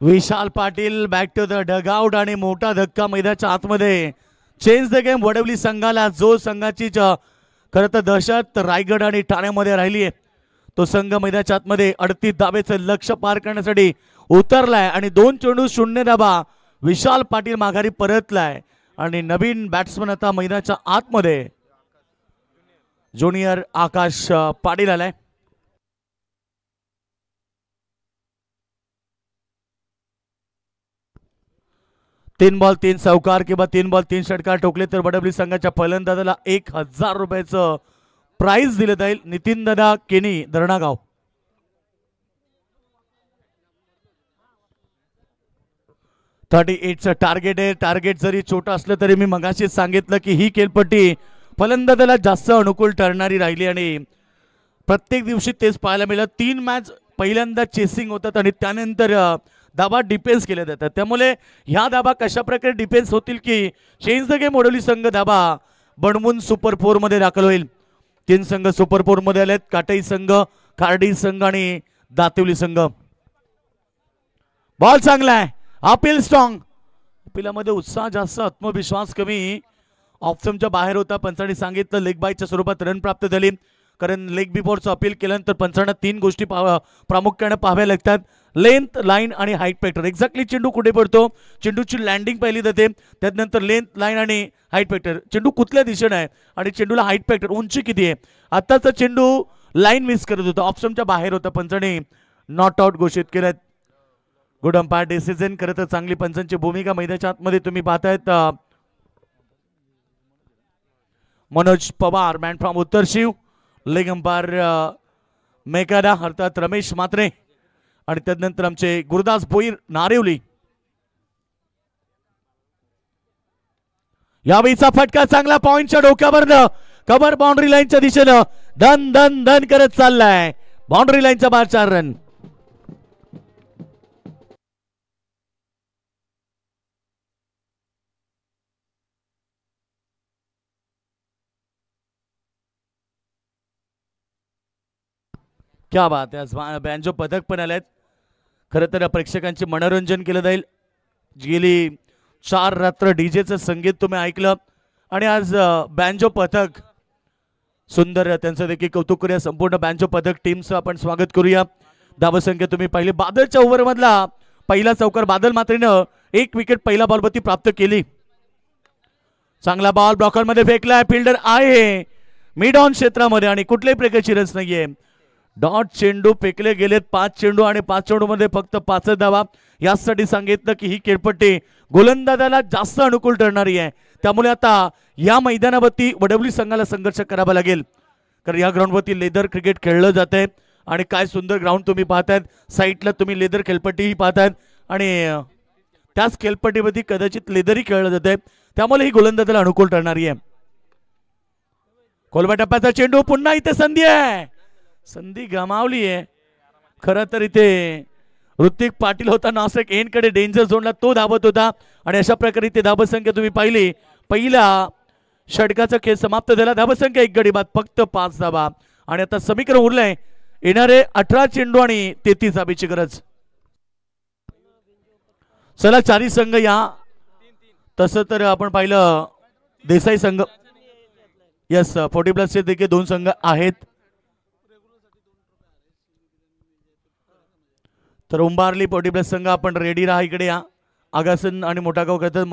Vishal Patil back to the dugout आणि मोठा धक्का मैदानाच्या आतमध्ये. चेंज द गेम वडवली संघाला, जो संघाची खरं तर दहशत रायगड आणि ठाण्यामध्ये राहिली आहे, तो संघ मैदानाच्या आतमध्ये 38 धाब्याचं लक्ष पार करण्यासाठी उतरलाय आणि 2 चेंडू 0 धाबा विशाल पाटील माघारी परतलाय आणि नवीन बॅट्समन आता मैदानाच्या आतमध्ये ज्युनियर आकाश पाटील आलाय. 3 बॉल 3 चौकार किंवा 3 बॉल 3 षटकार ठोकले तर वडवली संघाच्या फलंदाजाला 1000 रुपयाचं प्राइज दिलं जाईल. नितीन दादा केनी धरणागाव. चं टार्गेट आहे. टार्गेट जरी छोटं असलं तरी मी मगाशी सांगितलं की ही खेळपट्टी फलंदाजाला जास्त अनुकूल ठरणारी राहिली आणि प्रत्येक दिवशी तेच पाहायला मिळालं. 3 मॅच पहिल्यांदा चेसिंग होतात आणि त्यानंतर धाबा डिफेन्स केले जातात, त्यामुळे ह्या धाबा कशा प्रकारे डिफेन्स होतील की चेंज द गेम वडवली संघ धाबा बनवून सुपर 4 मध्ये दाखल होईल. 3 संघ सुपर 4 मध्ये आलेत. काटई संघ, खार्डी संघ आणि दातिवली संघ. बॉल चांगला आहे. Appeal strong. अपिलामध्ये उत्साह जास्त, आत्मविश्वास कमी. ऑप्शनच्या बाहेर होता. पंचांनी सांगितलं लेग बायच्या स्वरूपात रन प्राप्त झाली, कारण लेग बिफोरचं अपील केल्यानंतर पंचांना 3 गोष्टी प्रामुख्याने पाहाव्या लागतात. लेंथ, लाईन आणि हाईट फॅक्टर. एक्झॅक्टली चेंडू कुठे पडतो, चेंडूची लँडिंग पाहिली जाते, त्यानंतर लेंथ, लाईन आणि हाईट फॅक्टर. चेंडू कुठल्या दिशेने आहे आणि चेंडूला हाईट फॅक्टर, उंची किती आहे. आताचा चेंडू लाईन मिस करत होता, ऑप्शनच्या बाहेर होता. पंचांनी नॉट आउट घोषित केलं. Good umpire decision. खरं तर चांगली पंचांची भूमिका मैदानाच्या आतमध्ये तुम्ही पाहतायत. मनोज पवार मॅन फ्रॉम उत्तर शिव, लेग अंपायर मेकाडा अर्थात रमेश मात्रे, आणि त्यानंतर आमचे गुरुदास भोईर नारिवली. यावेळीचा फटका चांगला पॉइंटच्या डोक्यावरनं कव्हर बाउंड्री लाईनच्या दिशेनं धन धन धन करत चाललाय. बाउंड्री लाईनच्या बाहेर 4 रन. क्या बात आहे. बँजो पदक पण आलेत. खरं तर प्रेक्षकांचे मनोरंजन केलं जाईल. गेली 4 रात्र डीजेचं संगीत तुम्ही ऐकलं आणि आज बँजो पथक सुंदर, त्यांचं देखील कौतुक करूया. संपूर्ण बँजो पथक टीमचं आपण स्वागत करूया. धावसंख्या तुम्ही पाहिली. बादलच्या ओव्हरमधला पहिला चौकार बादल मात्रेनं 1 विकेट पहिला बॉलवरती प्राप्त केली. चांगला बॉल ब्लॉकरमध्ये फेकलाय. फिल्डर आहे मिड ऑन क्षेत्रामध्ये आणि कुठल्याही प्रकारची रन्स नाहीये. डॉट चेंडू फेकले गेलेत. 5 चेंडू आणि 5 चेंडूमध्ये फक्त 5 धावा. यासाठी सांगितलं की ही खेळपट्टी गोलंदाजाला जास्त अनुकूल ठरणारी आहे. त्यामुळे आता या मैदानावरती वडवली संघाला संघर्ष करावा लागेल, कारण या ग्राउंडवरती लेदर क्रिकेट खेळलं जात आहे. आणि काय सुंदर ग्राउंड तुम्ही पाहतायत. साईडला तुम्ही लेदर खेळपट्टीही पाहतायत आणि त्याच खेळपट्टीवरती कदाचित लेदरही खेळलं जात आहे. त्यामुळे ही गोलंदाजाला अनुकूल ठरणारी आहे. कोलबा टप्प्याचा चेंडू. पुन्हा इथे संधी आहे. संधी गमावली आहे. खरं तर इथे ऋतिक पाटील होता नासिक एंडकडे डेंजर झोनला, तो धावत होता आणि अशा प्रकारे इथे धावसंख्या तुम्ही पाहिली. पहिला षटकाचा खेळ समाप्त झाला. धावसंख्या 1 गडी बाद, फक्त 5 धावा. आणि आता समीकरण उरलंय येणारे 18 चेंडू आणि 33 धाबीची गरज. चला 4 संघ या. तसं तर आपण पाहिलं देसाई संघ, यस 40+ चे देखील 2 संघ आहेत. तर उंबारली 40+ संघ आपण रेडी राहा. इकडे या. आगासन आणि मोठागाव करतात.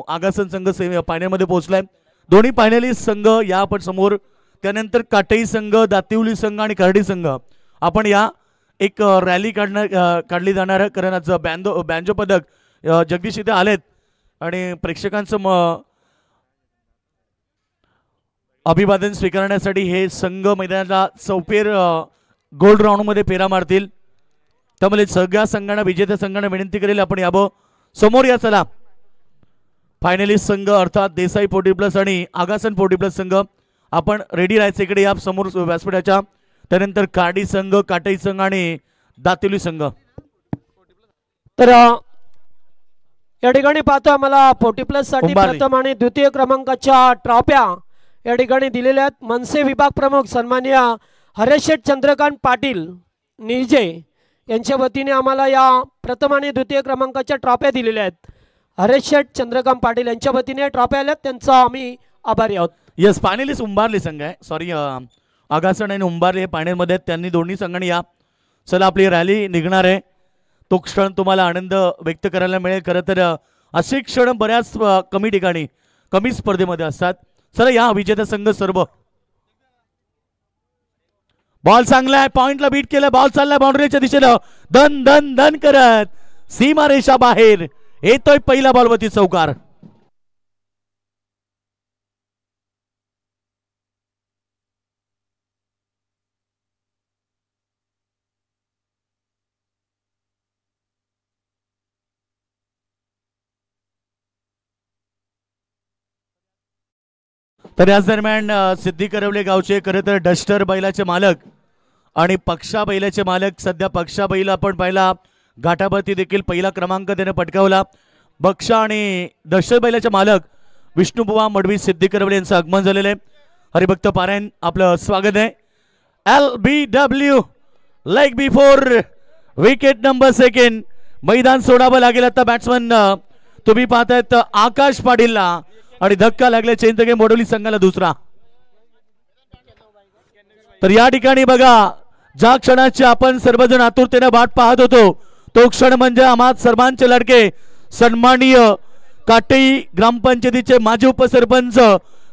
आगासन संघ फायनलमध्ये पोहोचलाय. दोन्ही फायनलिस्ट संघ या आपण समोर. त्यानंतर काटई संघ, दातिवली संघ आणि खर्डी संघ. आपण या एक रॅली काढली जाणार आहे, कारण आज बँजो पदक जगदीश इथे आलेत आणि प्रेक्षकांचं अभिवादन स्वीकारण्यासाठी हे संघ मैदानाला चौफेर गोल्ड राऊंड मध्ये फेरा मारतील. त्यामुळे सगळ्या संघांना, विजेत्या संघांना विनंती करेल आपण यावं समोर या. चला फायनलिस्ट संघ अर्थात देसाई 40+ आणि आगासन 40+ संघ आपण रेडी राहायचं. इकडे या समोर व्यासपीठाच्या. त्यानंतर कार्डी संघ, काटई संघ आणि दातिवली संघ. तर या ठिकाणी पाहतो आम्हाला 40+ साठी प्रथम आणि द्वितीय क्रमांकाच्या ट्रॉफ्या या ठिकाणी दिलेल्या आहेत. मनसे विभाग प्रमुख सन्माननीय हरेशेठ चंद्रकांत पाटील निजे यांच्या वतीने आम्हाला या प्रथम आणि द्वितीय क्रमांकाच्या ट्रॉफ्या दिलेल्या आहेत. हरेशेठ चंद्रकांत पाटील यांच्या वतीने ट्रॉफ्या आल्यात, त्यांचा आम्ही आभारी आहोत. यस फायनलिस्ट उंबारली संघ आहे. सॉरी आगासन आणि उंबारली हे फायनलमध्ये आहेत. त्यांनी दोन्ही संघांनी या. चला आपली रॅली निघणार आहे. तो क्षण तुम्हाला आनंद व्यक्त करायला मिळेल. खरं तर असे क्षण बऱ्याच कमी ठिकाणी, कमी स्पर्धेमध्ये असतात. चला या विजेता संघ सर्व. बॉल चांगला आहे. पॉइंटला बीट केलं. बॉल चाललाय बाउंड्रीच्या दिशेनं धन धन धन करत सीमा रेषा बाहेर येतोय. पहिला बॉलवरती चौकार. तर याच दरम्यान सिद्धी करवले गावचे खरं तर डस्टर बैलाचे मालक आणि पक्षा बैलाचे मालक, सध्या पक्षा बैल आपण पाहिला घाटावरती देखील पहिला क्रमांक त्याने पटकावला. बक्षा आणि डस्टर बैलाचे मालक विष्णुबुवा मडवी सिद्दीकरवले यांचं आगमन झालेलं आहे. हरिभक्त पारायण आपलं स्वागत आहे. LBW like before wicket number second. मैदान सोडावं लागेल आता बॅट्समन तुम्ही पाहतायत आकाश पाटीलला आणि धक्का लागला चेंज द गेम वडोली संघाला दुसरा. तर या ठिकाणी बघा ज्या क्षणाची आपण सर्वजण आतुरतेने वाट पाहत होतो तो क्षण म्हणजे आम्हा सर्वांचे लाडके सन्माननीय काटेई ग्रामपंचायतीचे माजी उपसरपंच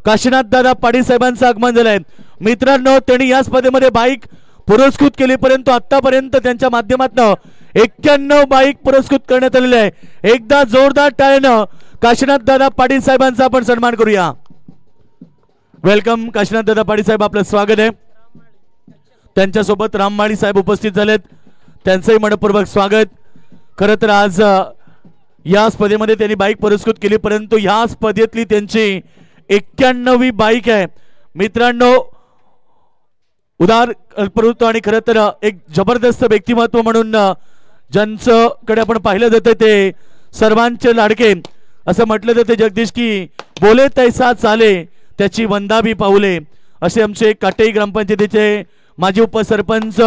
काशीनाथ दादा पाटील साहेबांचं आगमन झालंय. मित्रांनो त्यांनी या स्पर्धेमध्ये बाईक पुरस्कृत केली परंतु आतापर्यंत त्यांच्या माध्यमातून 91 बाईक पुरस्कृत करण्यात आलेले आहे. एकदा जोरदार टाळ्यानं काशीनाथ दादा पाटील साहेबांचा आपण सन्मान करूया. वेलकम काशीनाथ दादा पाटील साहेब आपलं स्वागत आहे. त्यांच्यासोबत राममाळी साहेब उपस्थित झालेत त्यांचंही मनपूर्वक स्वागत. खरं तर आज या स्पर्धेमध्ये त्यांनी बाईक पुरस्कृत केली परंतु या स्पर्धेतली त्यांची 91वी बाईक आहे. मित्रांनो उदार प्रवृत्त आणि खरं तर एक जबरदस्त व्यक्तिमत्व म्हणून ज्यांच्याकडे आपण पाहिलं जातं ते सर्वांचे लाडके असं म्हटलं जातं जगदीश की बोले तैसा चाले त्याची वंदावी पाऊले असे आमचे काटेई ग्रामपंचायतीचे माजी उपसरपंच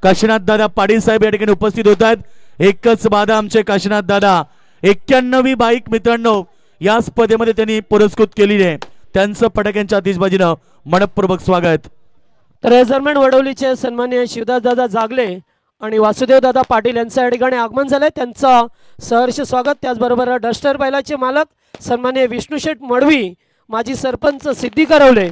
काशीनाथ दादा पाटील साहेब या ठिकाणी उपस्थित होत आहेत. एकच बाधा आमचे काशीनाथ दादा 91वी बाईक मित्रांनो या स्पर्धेमध्ये त्यांनी पुरस्कृत केली आहे. त्यांचं फटाक्यांच्या आतिषबाजीनं मनपूर्वक स्वागत. तर या दरम्यान वडोलीचे सन्माननीय शिवदास दादा जागले आणि वासुदेव दादा पाटील यांचं या ठिकाणी आगमन झालंय त्यांचं सहर्ष स्वागत. त्याचबरोबर डस्टर बैलाचे मालक सन्माननीय विष्णुशेठ मडवी माजी सरपंच सिद्दीकरवले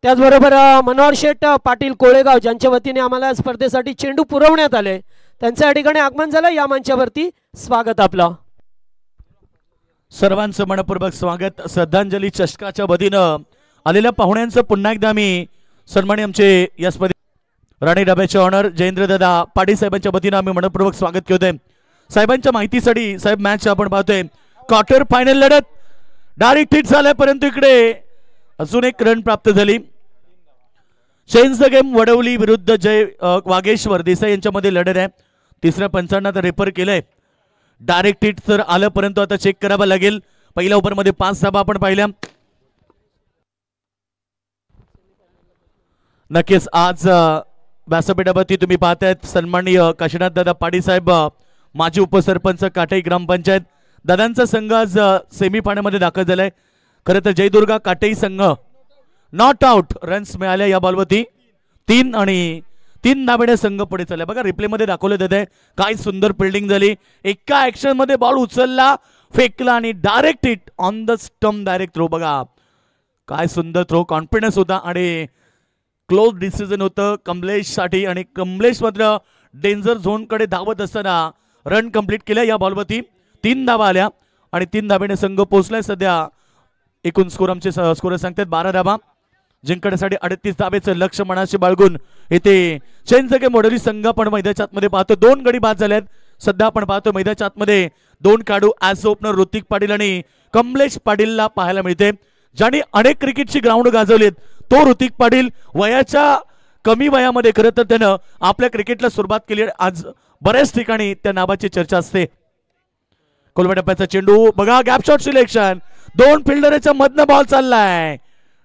त्याचबरोबर मनोहर शेठ पाटील कोळेगाव ज्यांच्या वतीने आम्हाला स्पर्धेसाठी चेंडू पुरवण्यात आले त्यांच्या या ठिकाणी आगमन झालं. या मंचावरती स्वागत आपलं. सर्वांचं मनपूर्वक स्वागत. श्रद्धांजली चषकाच्या वतीनं आलेल्या पाहुण्यांचं पुन्हा एकदा आम्ही सन्माननीय आमचे या स्पर्धेत राणी डब्याचे ऑनर जयेंद्र दादा पाटील साहेबांच्या वतीनं आम्ही मनपूर्वक स्वागत केलंय. साहेबांच्या माहितीसाठी साहेब मॅच आपण पाहतोय क्वार्टर फायनल लढत डायरेक्ट हिट झालाय परंतु इकडे अजून एक रन प्राप्त झाली. चेंज द गेम वडवली विरुद्ध जय वागेश्वर देसाई यांच्यामध्ये लढत आहे. तिसऱ्या पंचांना तर रेफर केलंय. डायरेक्ट हिट तर आलं परंतु आता चेक करावं लागेल. पहिल्या ओव्हरमध्ये 5 धावा आपण पाहिल्या. नक्कीच आज व्यासपीठावरती तुम्ही पाहतायत सन्माननीय काशीनाथ दादा पाटील साहेब माजी उपसरपंच काटेई ग्रामपंचायत दादांचा संघ आज सेमीफायनलमध्ये दाखल झालाय. खरं तर जयदुर्गा काटेई संघ नॉट आउट रन्स मिळाल्या या बॉलवरती 3 आणि 3 धाब्याने संघ पुढे चालला. बघा रिप्ले मध्ये दाखवलं जात आहे काय सुंदर फिल्डिंग झाली. एका ऍक्शन मध्ये बॉल उचलला फेकला आणि direct hit on the stump direct throw. बघा काय सुंदर थ्रो कॉन्फिडन्स होता आणि क्लोज डिसिजन होतं कमलेश साठी आणि कमलेश मात्र डेंजर झोन कडे धावत असताना रन कंप्लीट केल्या. या बॉलवरती 3 धावा आल्या आणि 3 धाब्याने संघ पोहोचलाय. सध्या एकूण स्कोर आमचे स्कोर सांगतात 12 धावा. जिंकण्यासाठी 38 धाब्याचं लक्ष मनाशी बाळगून येथे चेंज गेम वडोली संघ पण मैदानाच्या आतमध्ये पाहतो 2 गडी बाद झाल्यात. सध्या आपण पाहतो मैदानाच्या आतमध्ये 2 खेळाडू ॲज ओपनर ऋतिक पाटील आणि कमलेश पाटीलला पाहायला मिळते. ज्यांनी अनेक क्रिकेटची ग्राउंड गाजवलीत तो ऋतिक पाटील वयाच्या कमी वयामध्ये खरं तर त्यानं आपल्या क्रिकेटला सुरुवात केली. आज बऱ्याच ठिकाणी त्या नावाची चर्चा असते. कोलवा टप्प्याचा चेंडू बघा गॅप शॉट सिलेक्शन 2 फिल्डरच्या मधनं बॉल चाललाय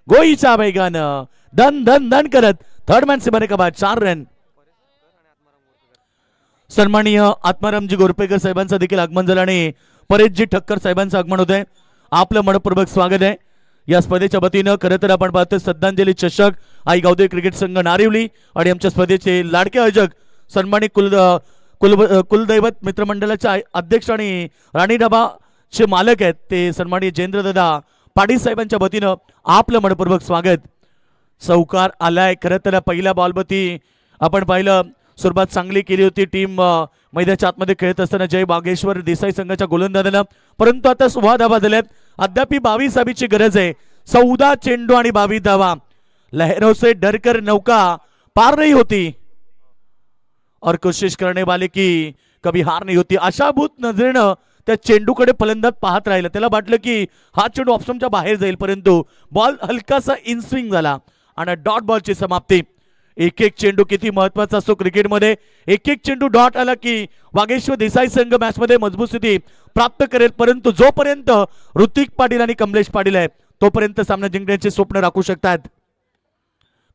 गोईच्या वेगानं धन धन धन करत थर्ड मॅन से बने का बाद 4 रन. सन्माननीय आत्मारामजी गोरपेकर साहेबांचं देखील आगमन झालं आणि परेशजी ठक्कर साहेबांचं आगमन होत आहे. आपलं मनपूर्वक स्वागत आहे या स्पर्धेच्या वतीनं. खरं तर आपण पाहतो श्रद्धांजली चषक आई गावदेवी क्रिकेट संघ नारिवली आणि आमच्या स्पर्धेचे लाडके आयोजक सन्मानित कुलदैवत मित्रमंडळाचे अध्यक्ष आणि राणी डबाचे मालक आहेत ते सन्मानित जयेंद्र दादा पाटील साहेबांच्या वतीनं आपलं मनपूर्वक स्वागत. चौकार आलाय. खरं तर पहिल्या बॉलवरती आपण पाहिलं सुरुवात चांगली केली होती टीम मैदानाच्या आतमध्ये खेळत असताना जय वागेश्वर देसाई संघाच्या गोलंदाजानं परंतु आता 16 धावा झाल्यात. अद्याप 22 धाबीची गरज आहे. 14 चेंडू आणि 22 धावा. लहरों से डरकर नौका पार नहीं होती और कोशिश करने वाले की कभी हार नहीं होती. आशाभूत नजरेनं त्या चेंडूकडे फलंदाज पाहत राहिला. त्याला वाटलं की हा चेंडू ऑप्शनच्या बाहेर जाईल परंतु बॉल हलकासा इनस्विंग झाला आणि डॉट बॉलची समाप्ती. एक एक चेंडू किती महत्वाचा असतो क्रिकेटमध्ये. एक एक चेंडू डॉट आला की वागेश्वर देसाई संघ मॅच मध्ये मजबूत स्थिती प्राप्त करेल, परंतु जोपर्यंत ऋतिक पाटील आणि कमलेश पाटील आहे तोपर्यंत सामना जिंकण्याचे स्वप्न राखू शकतात.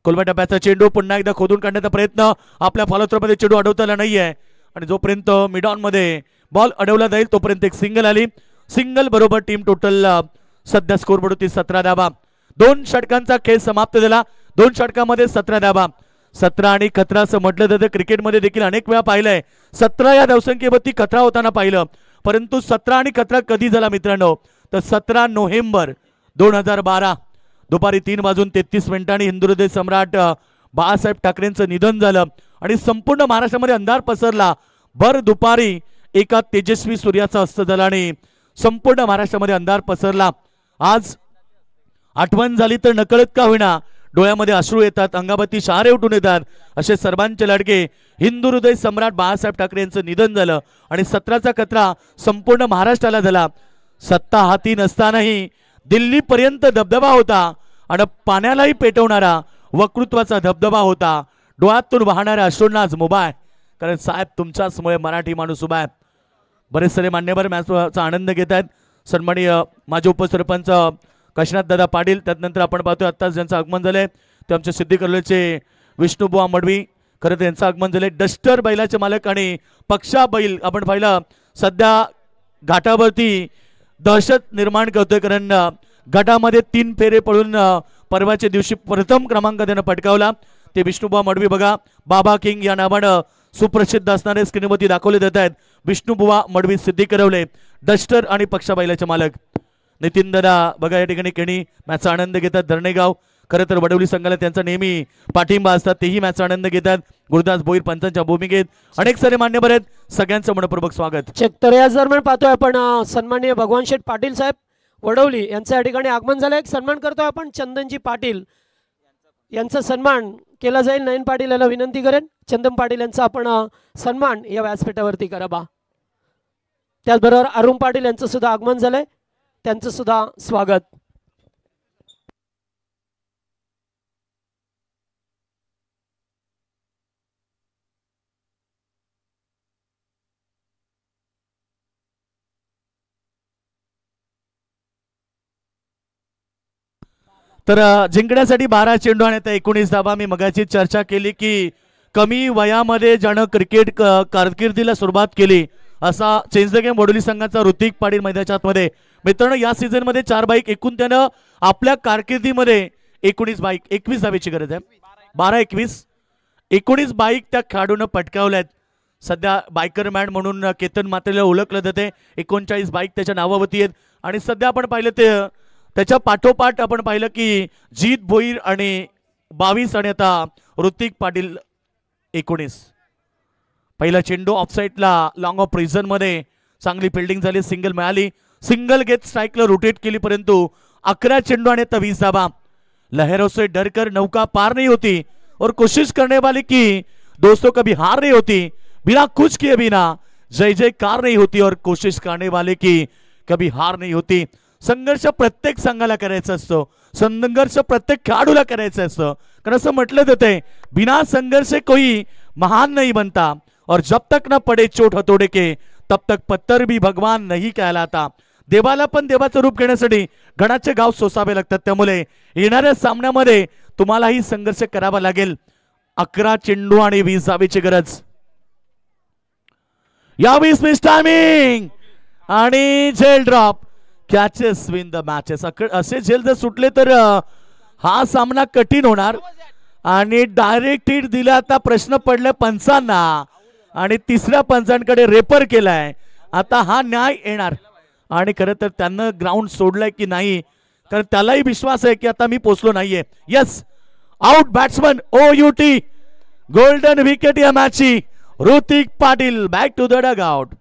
कोलवा डब्याचा चेंडू पुन्हा एकदा खोदून काढण्याचा प्रयत्न. आपल्या फॉलोथ्रोमध्ये चेंडू अडवता नाहीये आणि जोपर्यंत मिडॉन मध्ये बॉल अडवला जाईल तोपर्यंत एक सिंगल आली. सिंगल बरोबर टीम टोटल सध्या स्कोरबोर्ड होती 17 धावा. 2 षटकांचा खेळ समाप्त झाला. 2 षटकामध्ये 17 धावा. 17 आणि खतरा असं म्हटलं जातं. क्रिकेटमध्ये देखील अनेक वेळा पाहिलंय 17 या धावसंख्येवरती खतरा होताना पाहिलं, परंतु 17 आणि खतरा कधी झाला मित्रांनो, तर 17 नोव्हेंबर 2012 दुपारी 3:33 हिंदुहृदय सम्राट बाळासाहेब ठाकरेंचं निधन झालं आणि संपूर्ण महाराष्ट्रामध्ये अंधार पसरला. भर दुपारी एका तेजस्वी सूर्याचा अस्त झाला आणि संपूर्ण महाराष्ट्रामध्ये अंधार पसरला. आज आठवण झाली तर नकळत का होईना डोळ्यामध्ये अश्रू येतात, अंगावरती शहारे उठून येतात. असे सर्वांचे लाडके हिंदुहृदय सम्राट बाळासाहेब ठाकरे यांचं निधन झालं आणि 17चा खतरा संपूर्ण महाराष्ट्राला झाला. सत्ता हाती नसतानाही दिल्लीपर्यंत धबधबा होता आणि पाण्यालाही पेटवणारा वक्तृत्वाचा धबधबा होता. डोळ्यातून वाहणाऱ्या अश्रूंना आज मुभा आहे, कारण साहेब तुमच्याचमुळे मराठी माणूस उभा आहे. बरेच सारे मान्यवर मॅचचा आनंद घेत आहेत. सन्माननीय माजी उपसरपंच काशीनाथ दादा पाटील, त्यानंतर आपण पाहतोय आत्ताच ज्यांचं आगमन झालंय ते आमचे सिद्धी कर्लोचे विष्णुबुवा मडवी, खरं तर यांचं आगमन झालंय. डस्टर बैलाचे मालक आणि पक्षा बैल आपण पाहिलं सध्या घाटावरती दहशत निर्माण करतोय, कारण गटामध्ये 3 फेरे पडून परवाच्या दिवशी प्रथम क्रमांक त्यानं पटकावला. ते विष्णुबुवा मडवी बघा, बाबा किंग या नावानं सुप्रसिद्ध असणारे स्क्रीनवरती दाखवले जात आहेत. विष्णुबुवा मडवी सिद्धी करवले, डस्टर आणि पक्षा बैलाचे मालक. नितीन दादा बघा या ठिकाणी केणी मॅचचा आनंद घेतात. धरणेगाव खरं तर वडवली संघाला त्यांचा नेहमी पाठिंबा असतात, तेही मॅचचा आनंद घेतात. गुरुदास भोईर पंचांच्या भूमिकेत अनेक सारे मान्यवर आहेत. सगळ्यांचं मनपूर्वक स्वागत. तर या दरम्यान पाहतोय आपण सन्माननीय भगवान शेठ पाटील साहेब वडवली यांचं या ठिकाणी आगमन झालं. एक सन्मान करतोय आपण चंदनजी पाटील यांचा सन्मान केला जाईल. नयन पाटील याला विनंती करेन चंदन पाटील यांचा आपण सन्मान या व्यासपीठावरती करा बा. त्याचबरोबर अरुण पाटील यांचं सुद्धा आगमन झालंय, त्यांचं सुद्धा स्वागत. तर जिंकण्यासाठी 12 चेंडू आणि आता 19 धावा. मी मगाची चर्चा केली की कमी वयामध्ये ज्यानं क्रिकेट कारकिर्दीला सुरुवात केली असा चेंज द गेम वडोली संघाचा ऋतिक पाटील मैदानाच्या मध्ये. मित्रांनो या सीझन मध्ये 4 बाईक एकूण त्यानं आपल्या कारकिर्दीमध्ये 19 बाईक 21 धावेची गरज आहे. 12-21 बाईक त्या खेळाडूनं पटकावल्यात. सध्या बायकर मॅन म्हणून केतन मात्रेला ओळखलं जाते. 39 बाईक त्याच्या नावावरती आहेत आणि सध्या आपण पाहिलं ते त्याच्या पाठोपाठ आपण पाहिलं की जीत भोईर आणि 22 आणि आता ऋतिक पाटील 19. पहिला चेंडू ऑफसाईडला लॉंग ऑफ प्रिझन मध्ये चांगली फिल्डिंग झाली, सिंगल मिळाली. सिंगल घेत स्ट्राइकला रोटेट केली, परंतु 11 चेंडू आणि आता 20 धावा. लहरों से डर कर नौका पार नहीं होती और कोशिश करने वाले की दोस्तों कभी हार नहीं होती. बिना कुछ किए बिना जय जयकार नहीं होती और कोशिश करने वाले की कभी हार नहीं होती. संघर्ष प्रत्येक संघाला करायचा असतो, संघर्ष प्रत्येक खेळाडूला करायचा असतो, कारण असं म्हटलं जाते बिना संघर्ष कोई महान नहीं बनता और जब तक न पडे चोट हतोडे के तब तक पत्थर भी भगवान नहीं कहलाता. देवाला पण देवाचं रूप घेण्यासाठी गणाचे गाव सोसावे लागतात. त्यामुळे येणाऱ्या सामन्यामध्ये तुम्हालाही संघर्ष करावा लागेल. 11 चेंडू आणि 20 धावेची गरज. या 20 मिस टायमिंग आणि झेल drop. Catches win the matches. असे झेल जर सुटले तर हा सामना कठीण होणार आणि डायरेक्ट हिट दिला. आता प्रश्न पडले पंचांना आणि तिसऱ्या पंचांकडे रेफर केलाय. आता हा न्याय येणार आणि खरं तर त्यांना ग्राउंड सोडलंय की नाही, कारण त्यालाही विश्वास आहे की आता मी पोचलो नाहीये. Yes, out batsman OUT. Golden wicket या मॅचची. Hrithik Patil back to the dugout.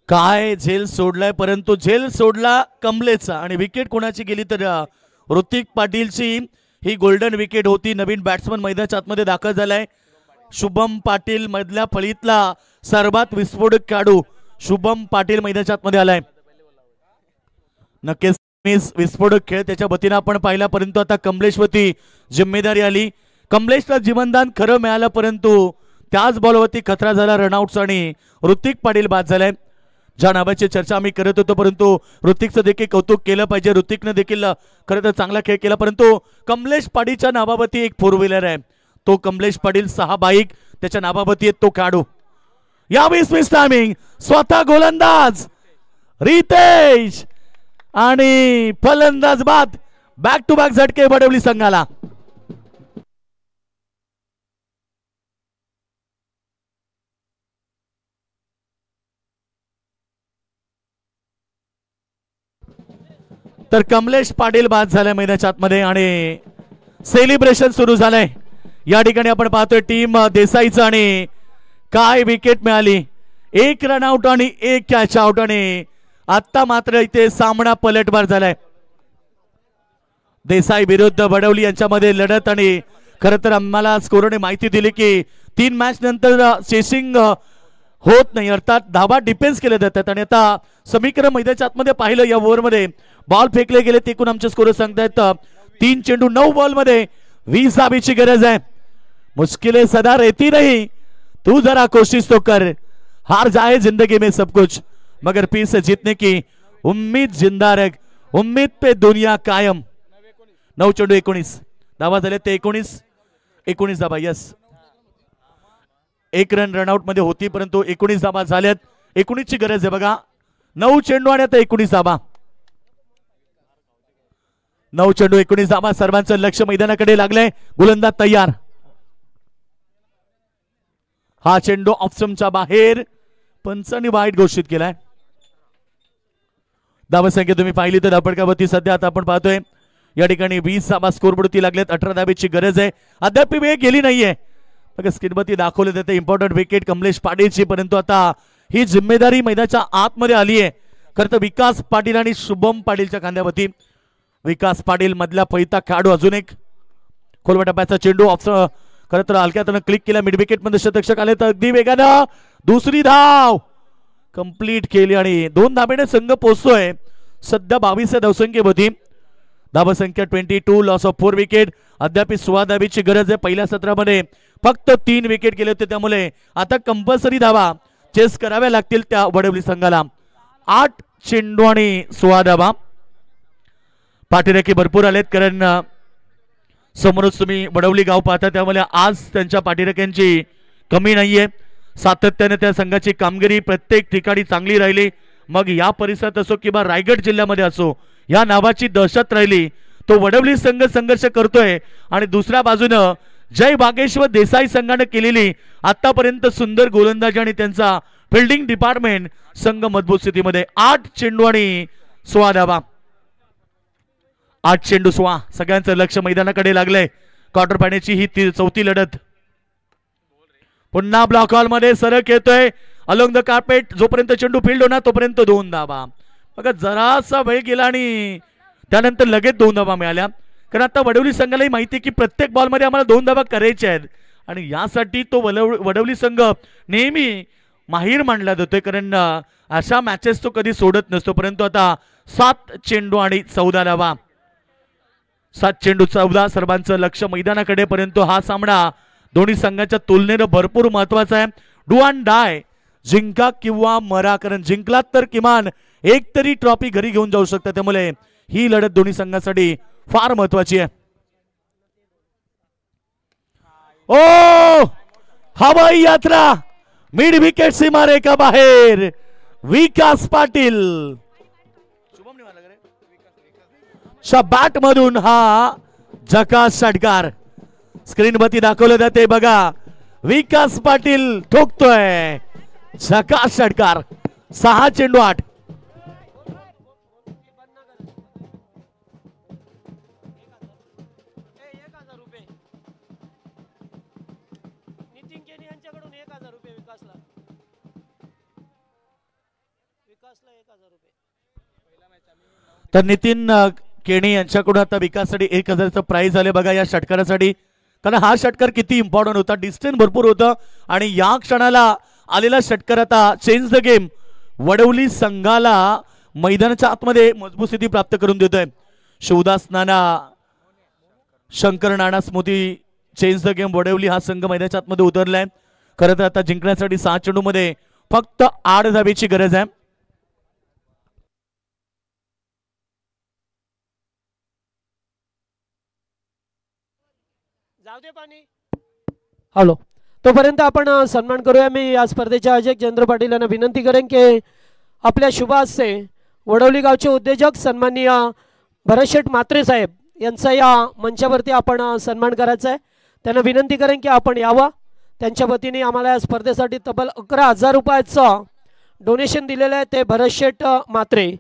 काय झेल सोडलाय, परंतु झेल सोडला कमलेचा आणि विकेट कोणाची गेली तर ऋतिक पाटीलची ही गोल्डन विकेट होती. नवीन बॅट्समन मैदानाच्या आतमध्ये दाखल झालाय. शुभम पाटील मधल्या फळीतला सर्वात विस्फोटक खेळाडू शुभम पाटील मैदानाच्या आतमध्ये आलाय. नक्कीच विस्फोटक खेळ त्याच्या वतीनं आपण पाहिला, परंतु आता कमलेशवरती जिम्मेदारी आली. कमलेशला जीवनदान खरं मिळालं, परंतु त्याच बॉलवरती खतरा झाला रनआउट्स आणि ऋतिक पाटील बाद झालाय. ज्या नावाची चर्चा आम्ही करत होतो, परंतु ऋतिकचं देखील कौतुक केलं पाहिजे. ऋतिकनं देखील खरं तर चांगला खेळ केला, परंतु कमलेश पाटीलच्या नावावरती एक फोर व्हीलर आहे. तो कमलेश पाटील 6 बाईक त्याच्या नावावरती तो खेळाडू. या 20 टायमिंग स्वतः गोलंदाज रितेश आणि फलंदाज बाद. बॅक टू बॅक झटके वडवली संघाला. तर कमलेश पाटील बाद झाले मैदानाच्या आतमध्ये आणि सेलिब्रेशन सुरू झालंय. या ठिकाणी आपण पाहतोय टीम देसाईचं आणि काय विकेट मिळाली. 1 रनआउट आणि 1 कॅच आउट आणि आता मात्र इथे सामना पलटवार झालाय. देसाई विरुद्ध वडवली यांच्यामध्ये लढत आणि खरं तर आम्हाला स्कोरने माहिती दिली की 3 मॅच नंतर चेसिंग होत नाही, अर्थात धावा डिफेन्स केले जातात. आणि आता समीकरण मैदानाच्या आतमध्ये पाहिलं या ओव्हरमध्ये बॉल फेकले गेले, ते एकूण आमचे स्कोर सांगतायत 3 चेंडू 9 बॉल मध्ये 20 धाबीची गरज आहे. मुश्किलें सदा रहती नहीं, तू जरा कोशिश तो कर, हार जाए जिंदगी में सब कुछ मगर फिर से जीतने की उम्मीद जिंदा रख, उम्मीद पे दुनिया कायम. 9 चेंडू 19 धावा झाले ते 19 धावा. यस, 1 रन रनआउट मध्ये होती, परंतु 19 धावा झाल्यात. 19 ची गरज आहे बघा. 9 चेंडू आणि आता 19 धावा. 9 चेंडू 19 धावा. सर्वांचं लक्ष मैदानाकडे लागलंय. गोलंदाज तयार. हा चेंडू ऑप्शनच्या बाहेर, पंचांनी वाईट घोषित केलाय. धावसंख्या तुम्ही पाहिली तर धापडकावरती सध्या आता आपण पाहतोय या ठिकाणी 20 धावा स्कोरबोर्डवरती लागलेत. 18 धाबेची गरज आहे. अद्याप वेळ गेली नाहीये. बघा स्क्रीनवरती दाखवले जाते इम्पॉर्टंट विकेट कमलेश पाटीलची, परंतु आता ही जिम्मेदारी मैदानाच्या आतमध्ये आली आहे. खरं तर विकास पाटील आणि शुभम पाटीलच्या खांद्यावरती. विकास पाटील मधला पहिला खेळाडू, अजून एक खोलवा टप्प्याचा चेंडू ऑप्शन खरं तर हलक्यातनं क्लिक केला. मिड विकेट मध्ये शतक्षक आले तर अगदी वेगानं दुसरी धाव कंप्लीट केली आणि 2 धाबेने संघ पोहोचतोय सध्या 22 धावसंख्येवरती. धावसंख्या 22, लॉस ऑफ 4 विकेट. अद्याप 16 धाबीची गरज आहे. पहिल्या सत्रामध्ये फक्त 3 विकेट गेले होते, त्यामुळे आता कंपल्सरी धावा चेस कराव्या लागतील त्या वडवली संघाला. 8 चेंडू आणि 16 धावा. पाठीराखी भरपूर आलेत, कारण समोरच तुम्ही वडवली गाव पाहता, त्यामुळे आज त्यांच्या पाठीराख्यांची कमी नाहीये. सातत्याने त्या संघाची कामगिरी प्रत्येक ठिकाणी चांगली राहिली. मग या परिसरात असो किंवा रायगड जिल्ह्यामध्ये असो, या नावाची दहशत राहिली. तो वडवली संघ संघर्ष करतोय आणि दुसऱ्या बाजूनं जय बागेश्वर देसाई संघाने केलेली आतापर्यंत सुंदर गोलंदाजी आणि त्यांचा फिल्डिंग डिपार्टमेंट संघ मजबूत स्थितीमध्ये. 8 चेंडू आणि 16 धावा. 8 चेंडू 16. सगळ्यांचं लक्ष मैदानाकडे लागलंय. क्वार्टर फायनलची ही चौथी लढत. पुन्हा ब्लॉक हॉल मध्ये सरक येतोय अलोंग द कार्पेट. जोपर्यंत चेंडू फील्ड होणार तोपर्यंत 2 धावा. बघा जरासा वेळ गेला आणि त्यानंतर लगेच 2 धावा मिळाल्या. कारण आता वडवली संघालाही माहिती की प्रत्येक बॉल मध्ये आम्हाला 2 धावा करायच्या आहेत आणि यासाठी तो वडवली संघ नेहमी माहीर मानला जातोय, कारण अशा मॅचेस तो कधी सोडत नसतो. परंतु आता 7 चेंडू आणि 14 धावा. 7 चेंडू 14. सर्वांचं लक्ष मैदानाकडे, परंतु हा सामना दोन्ही संघाच्या तुलनेनं भरपूर महत्वाचा आहे. डू अँड डाय, जिंका किंवा मरा, कारण जिंकलात तर किमान एक तरी ट्रॉफी घरी घेऊन जाऊ शकता. त्यामुळे ही लढत दोन्ही संघांसाठी फार महत्वाची आहे. ओ हवाई यात्रा मिड विकेट सीमारेखा बाहेर. विकास पाटील बॅट मधून हा झकास षटकार स्क्रीनवरती दाखवले जाते बघा. विकास पाटील ठोकतोय झकास षटकार. 6 चेंडू 8. तर नितीन केणी यांच्याकडून आता विकासासाठी 1000चं प्राइज आले बघा या षटकारासाठी. कारण हा षटकार किती इम्पॉर्टंट होता, डिस्टन्स भरपूर होतं आणि या क्षणाला आलेला षटकार आता चेंज द गेम. वडवली संघाला मैदानाच्या आतमध्ये मजबूत स्थिती प्राप्त करून देतोय. शिवदास नाना, शंकर नाना स्मृती चेंज द गेम. वडवली हा संघ मैदानाच्या आतमध्ये उतरलाय. खरं तर आता जिंकण्यासाठी 6 चेंडूमध्ये फक्त 8 धावेची गरज आहे. जाऊ दे पाणी. हॅलो, तोपर्यंत आपण सन्मान करूया. मी या स्पर्धेचे आयोजक जयेंद्र पाटील यांना विनंती करेन की आपल्या शुभ हस्ते वडवली गावचे उद्योजक सन्माननीय भरतशेठ म्हात्रे साहेब यांचा या मंचावरती आपण सन्मान करायचा आहे. त्यांना विनंती करेन की आपण यावं. त्यांच्या वतीने आम्हाला या स्पर्धेसाठी तब्बल 11,000 रुपयाचं डोनेशन दिलेलं आहे ते भरतशेठ म्हात्रे.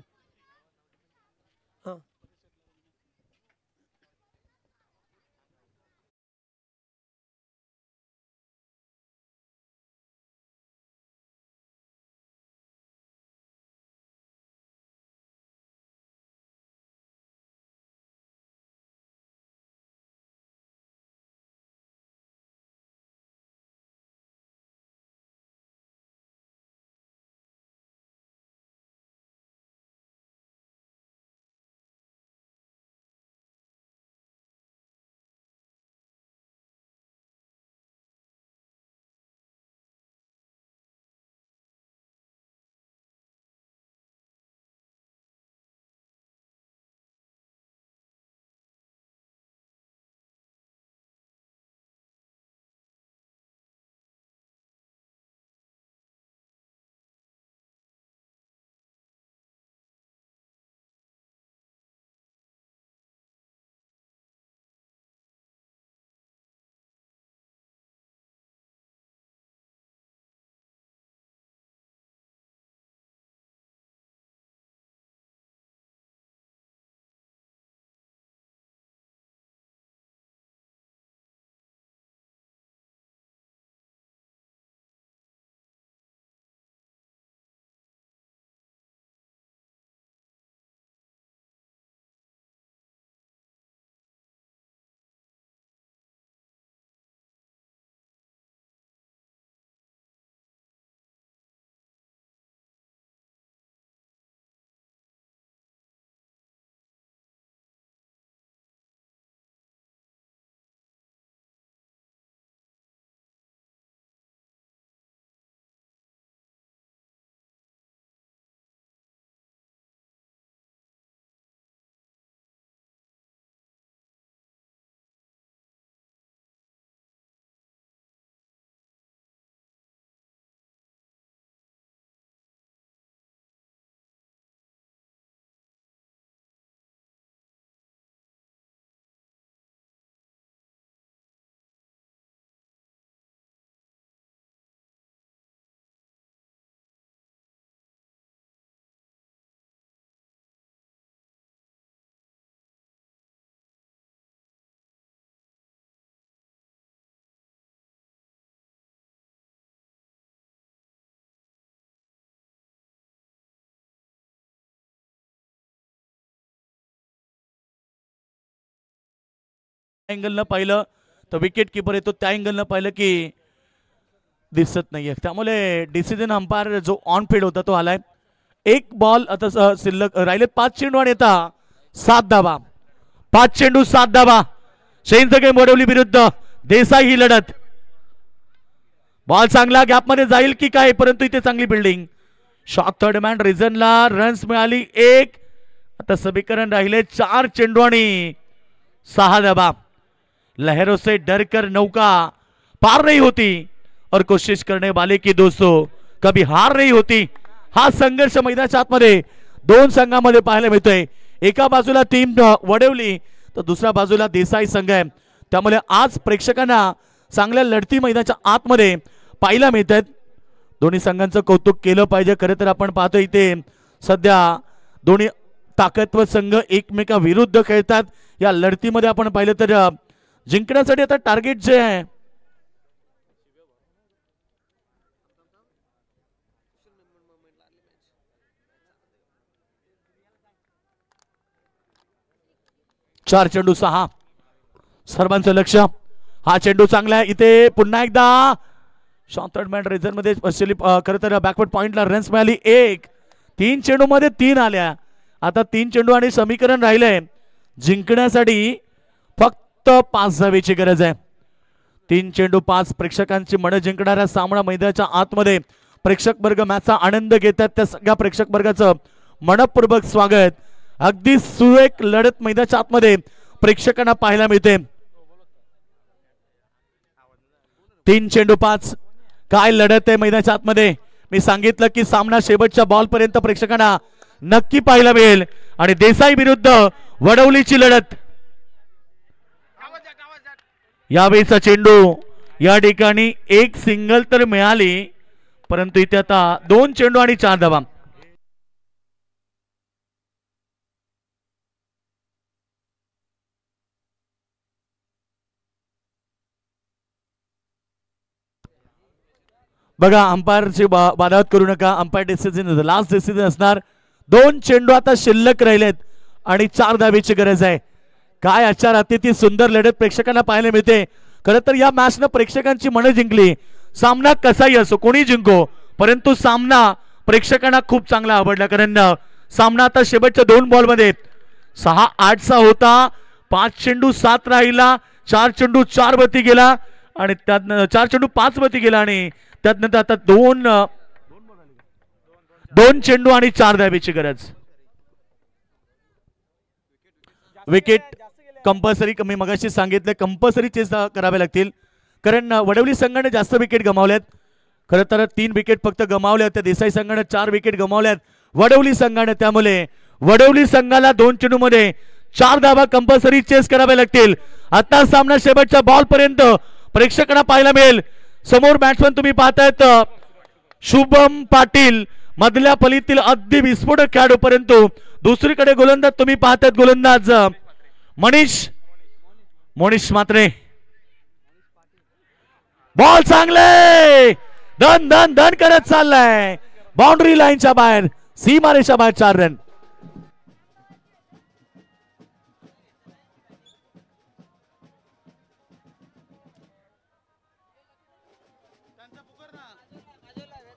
अँगलनं पाहिलं तर विकेट किपर येतो, त्या अँगलनं पाहिलं की दिसत नाहीये. त्यामुळे डिसिजन अंपायर जो ऑन फील्ड होता तो आलाय. एक बॉल आता शिल्लक राहिले. 5 चेंडू आणि आता 7 धावा. 5 चेंडू 7 धावा. चेंज द गेम वडवली विरुद्ध देसाई ही लढत. बॉल चांगला गॅपमध्ये जाईल की काय, परंतु इथे चांगली बिल्डिंग. शॉट थर्ड मॅन रिझनला रन्स मिळाली 1. आता समीकरण राहिले 4 चेंडू आणि 6 धावा. लहरों से डर कर नौका पार नहीं होती और कोशिश करने वाले की दोस्तों कभी हार नहीं होती. हा संघर्ष मैदानाच्या आतमध्ये दोन संघांमध्ये पाहायला मिळतोय. एका बाजूला टीम वडवली तर दुसऱ्या बाजूला देसाई संघ आहे. त्यामुळे आज प्रेक्षकांना चांगल्या लढती मैदानाच्या आतमध्ये पाहायला मिळत आहेत. दोन्ही संघांचं कौतुक केलं पाहिजे. खरं तर आपण पाहतो इथे सध्या दोन्ही ताकदवर संघ एकमेका विरुद्ध खेळतात. या लढतीमध्ये आपण पाहिलं तर जिंकण्यासाठी आता टार्गेट जे आहे 4 चेंडू 6. सर्वांचं लक्ष, हा चेंडू चांगला आहे. इथे पुन्हा एकदा शॉर्ट मॅन रेझर मध्ये खरं तर बॅकवर्ड पॉइंटला रन्स मिळाली 1. 3 चेंडू मध्ये 3 आल्या. आता 3 चेंडू आणि समीकरण राहिलंय. जिंकण्यासाठी फक्त 5 धावेची गरज आहे. 3 चेंडू 5. प्रेक्षकांची मन जिंकणारा सामना मैदानाच्या आतमध्ये प्रेक्षक वर्ग मॅचचा आनंद घेतात. त्या सगळ्या प्रेक्षक वर्गाचं मनपूर्वक स्वागत. अगदी सुरेख लढत मैदानाच्या आतमध्ये प्रेक्षकांना पाहायला मिळते. 3 चेंडू 5. काय लढत आहे मैदानाच्या आतमध्ये. मी सांगितलं की सामना शेवटच्या बॉल पर्यंत प्रेक्षकांना नक्की पाहायला मिळेल. आणि देसाई विरुद्ध वडवलीची लढत. यावेळीचा चेंडू या ठिकाणी एक सिंगल तर मिळाली, परंतु इथे आता 2 चेंडू आणि 4 धावा. बघा, अंपायरची बाधावत करू नका. अंपायर डिसिजन लास्ट डिसिजन असणार. 2 चेंडू आता शिल्लक राहिलेत आणि 4 धावेची गरज आहे. काय आजच्या ती सुंदर लढत प्रेक्षकांना पाहायला मिळते. खरं तर या मॅचनं प्रेक्षकांची मनं जिंकली. सामना कसाही असो, कोणी जिंको, परंतु सामना प्रेक्षकांना खूप चांगला आवडला. कारण सामना आता शेवटच्या 2 बॉल मध्ये 6-8चा होता. 5 चेंडू 7 राहिला. 4 चेंडू 4 वरती गेला आणि त्यात 4 चेंडू 5 वरती गेला आणि त्यानंतर आता 2 चेंडू आणि 4 धावेची गरज. विकेट कंपल्सरी, मी मगाशी सांगितलं कंपल्सरी चेस करावे लागतील. कारण वडवली संघाने जास्त विकेट गमावल्यात. खरं तर 3 विकेट फक्त गमावल्या होत्या. देसाई संघाने 4 विकेट गमावल्यात वडवली संघाने. त्यामुळे वडवली संघाला 2 चेंडू मध्ये 4 धावा कंपल्सरी चेस करावे लागतील. आता सामना शेवटच्या बॉल पर्यंत प्रेक्षकांना पाहायला मिळेल. समोर बॅट्समन तुम्ही पाहतायत शुभम पाटील, मधल्या फलीतील अगदी विस्फोटक खेळाडू. परंतु दुसरीकडे गोलंदाज तुम्ही पाहतायत गोलंदाज मोनिश मात्रे. बॉल चांगले धन धन धन करत चाललाय. बाउंड्री लाईनच्या बाहेर, सीमारेषा बाहेर 4 रन.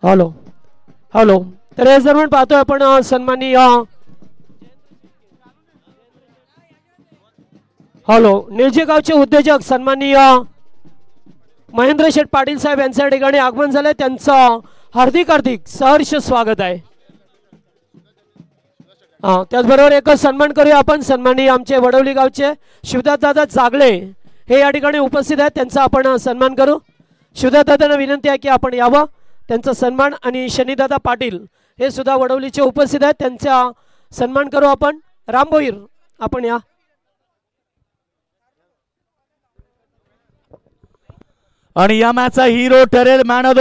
Hello hello. तर हे दरम्यान पाहतोय आपण सन्माननीय निळजे गावचे उद्योजक सन्माननीय महेंद्र शेठ पाटील साहेब यांच्या ठिकाणी आगमन झाले. त्यांचं हार्दिक हार्दिक सहर्ष स्वागत आहे. त्याचबरोबर एक सन्मान करूया आपण. सन्माननीय आमचे वडवली गावचे शिवदास दादा जागले हे या ठिकाणी उपस्थित आहेत. त्यांचा आपण सन्मान करू. शिवदास दादांना विनंती आहे की आपण यावं. त्यांचा सन्मान. आणि शनीदादा पाटील हे सुद्धा वडवलीचे उपस्थित आहेत. त्यांचा सन्मान करू आपण. राम भोईर आपण या. आणि या मॅचचा हिरो ठरेल मॅन ऑफ द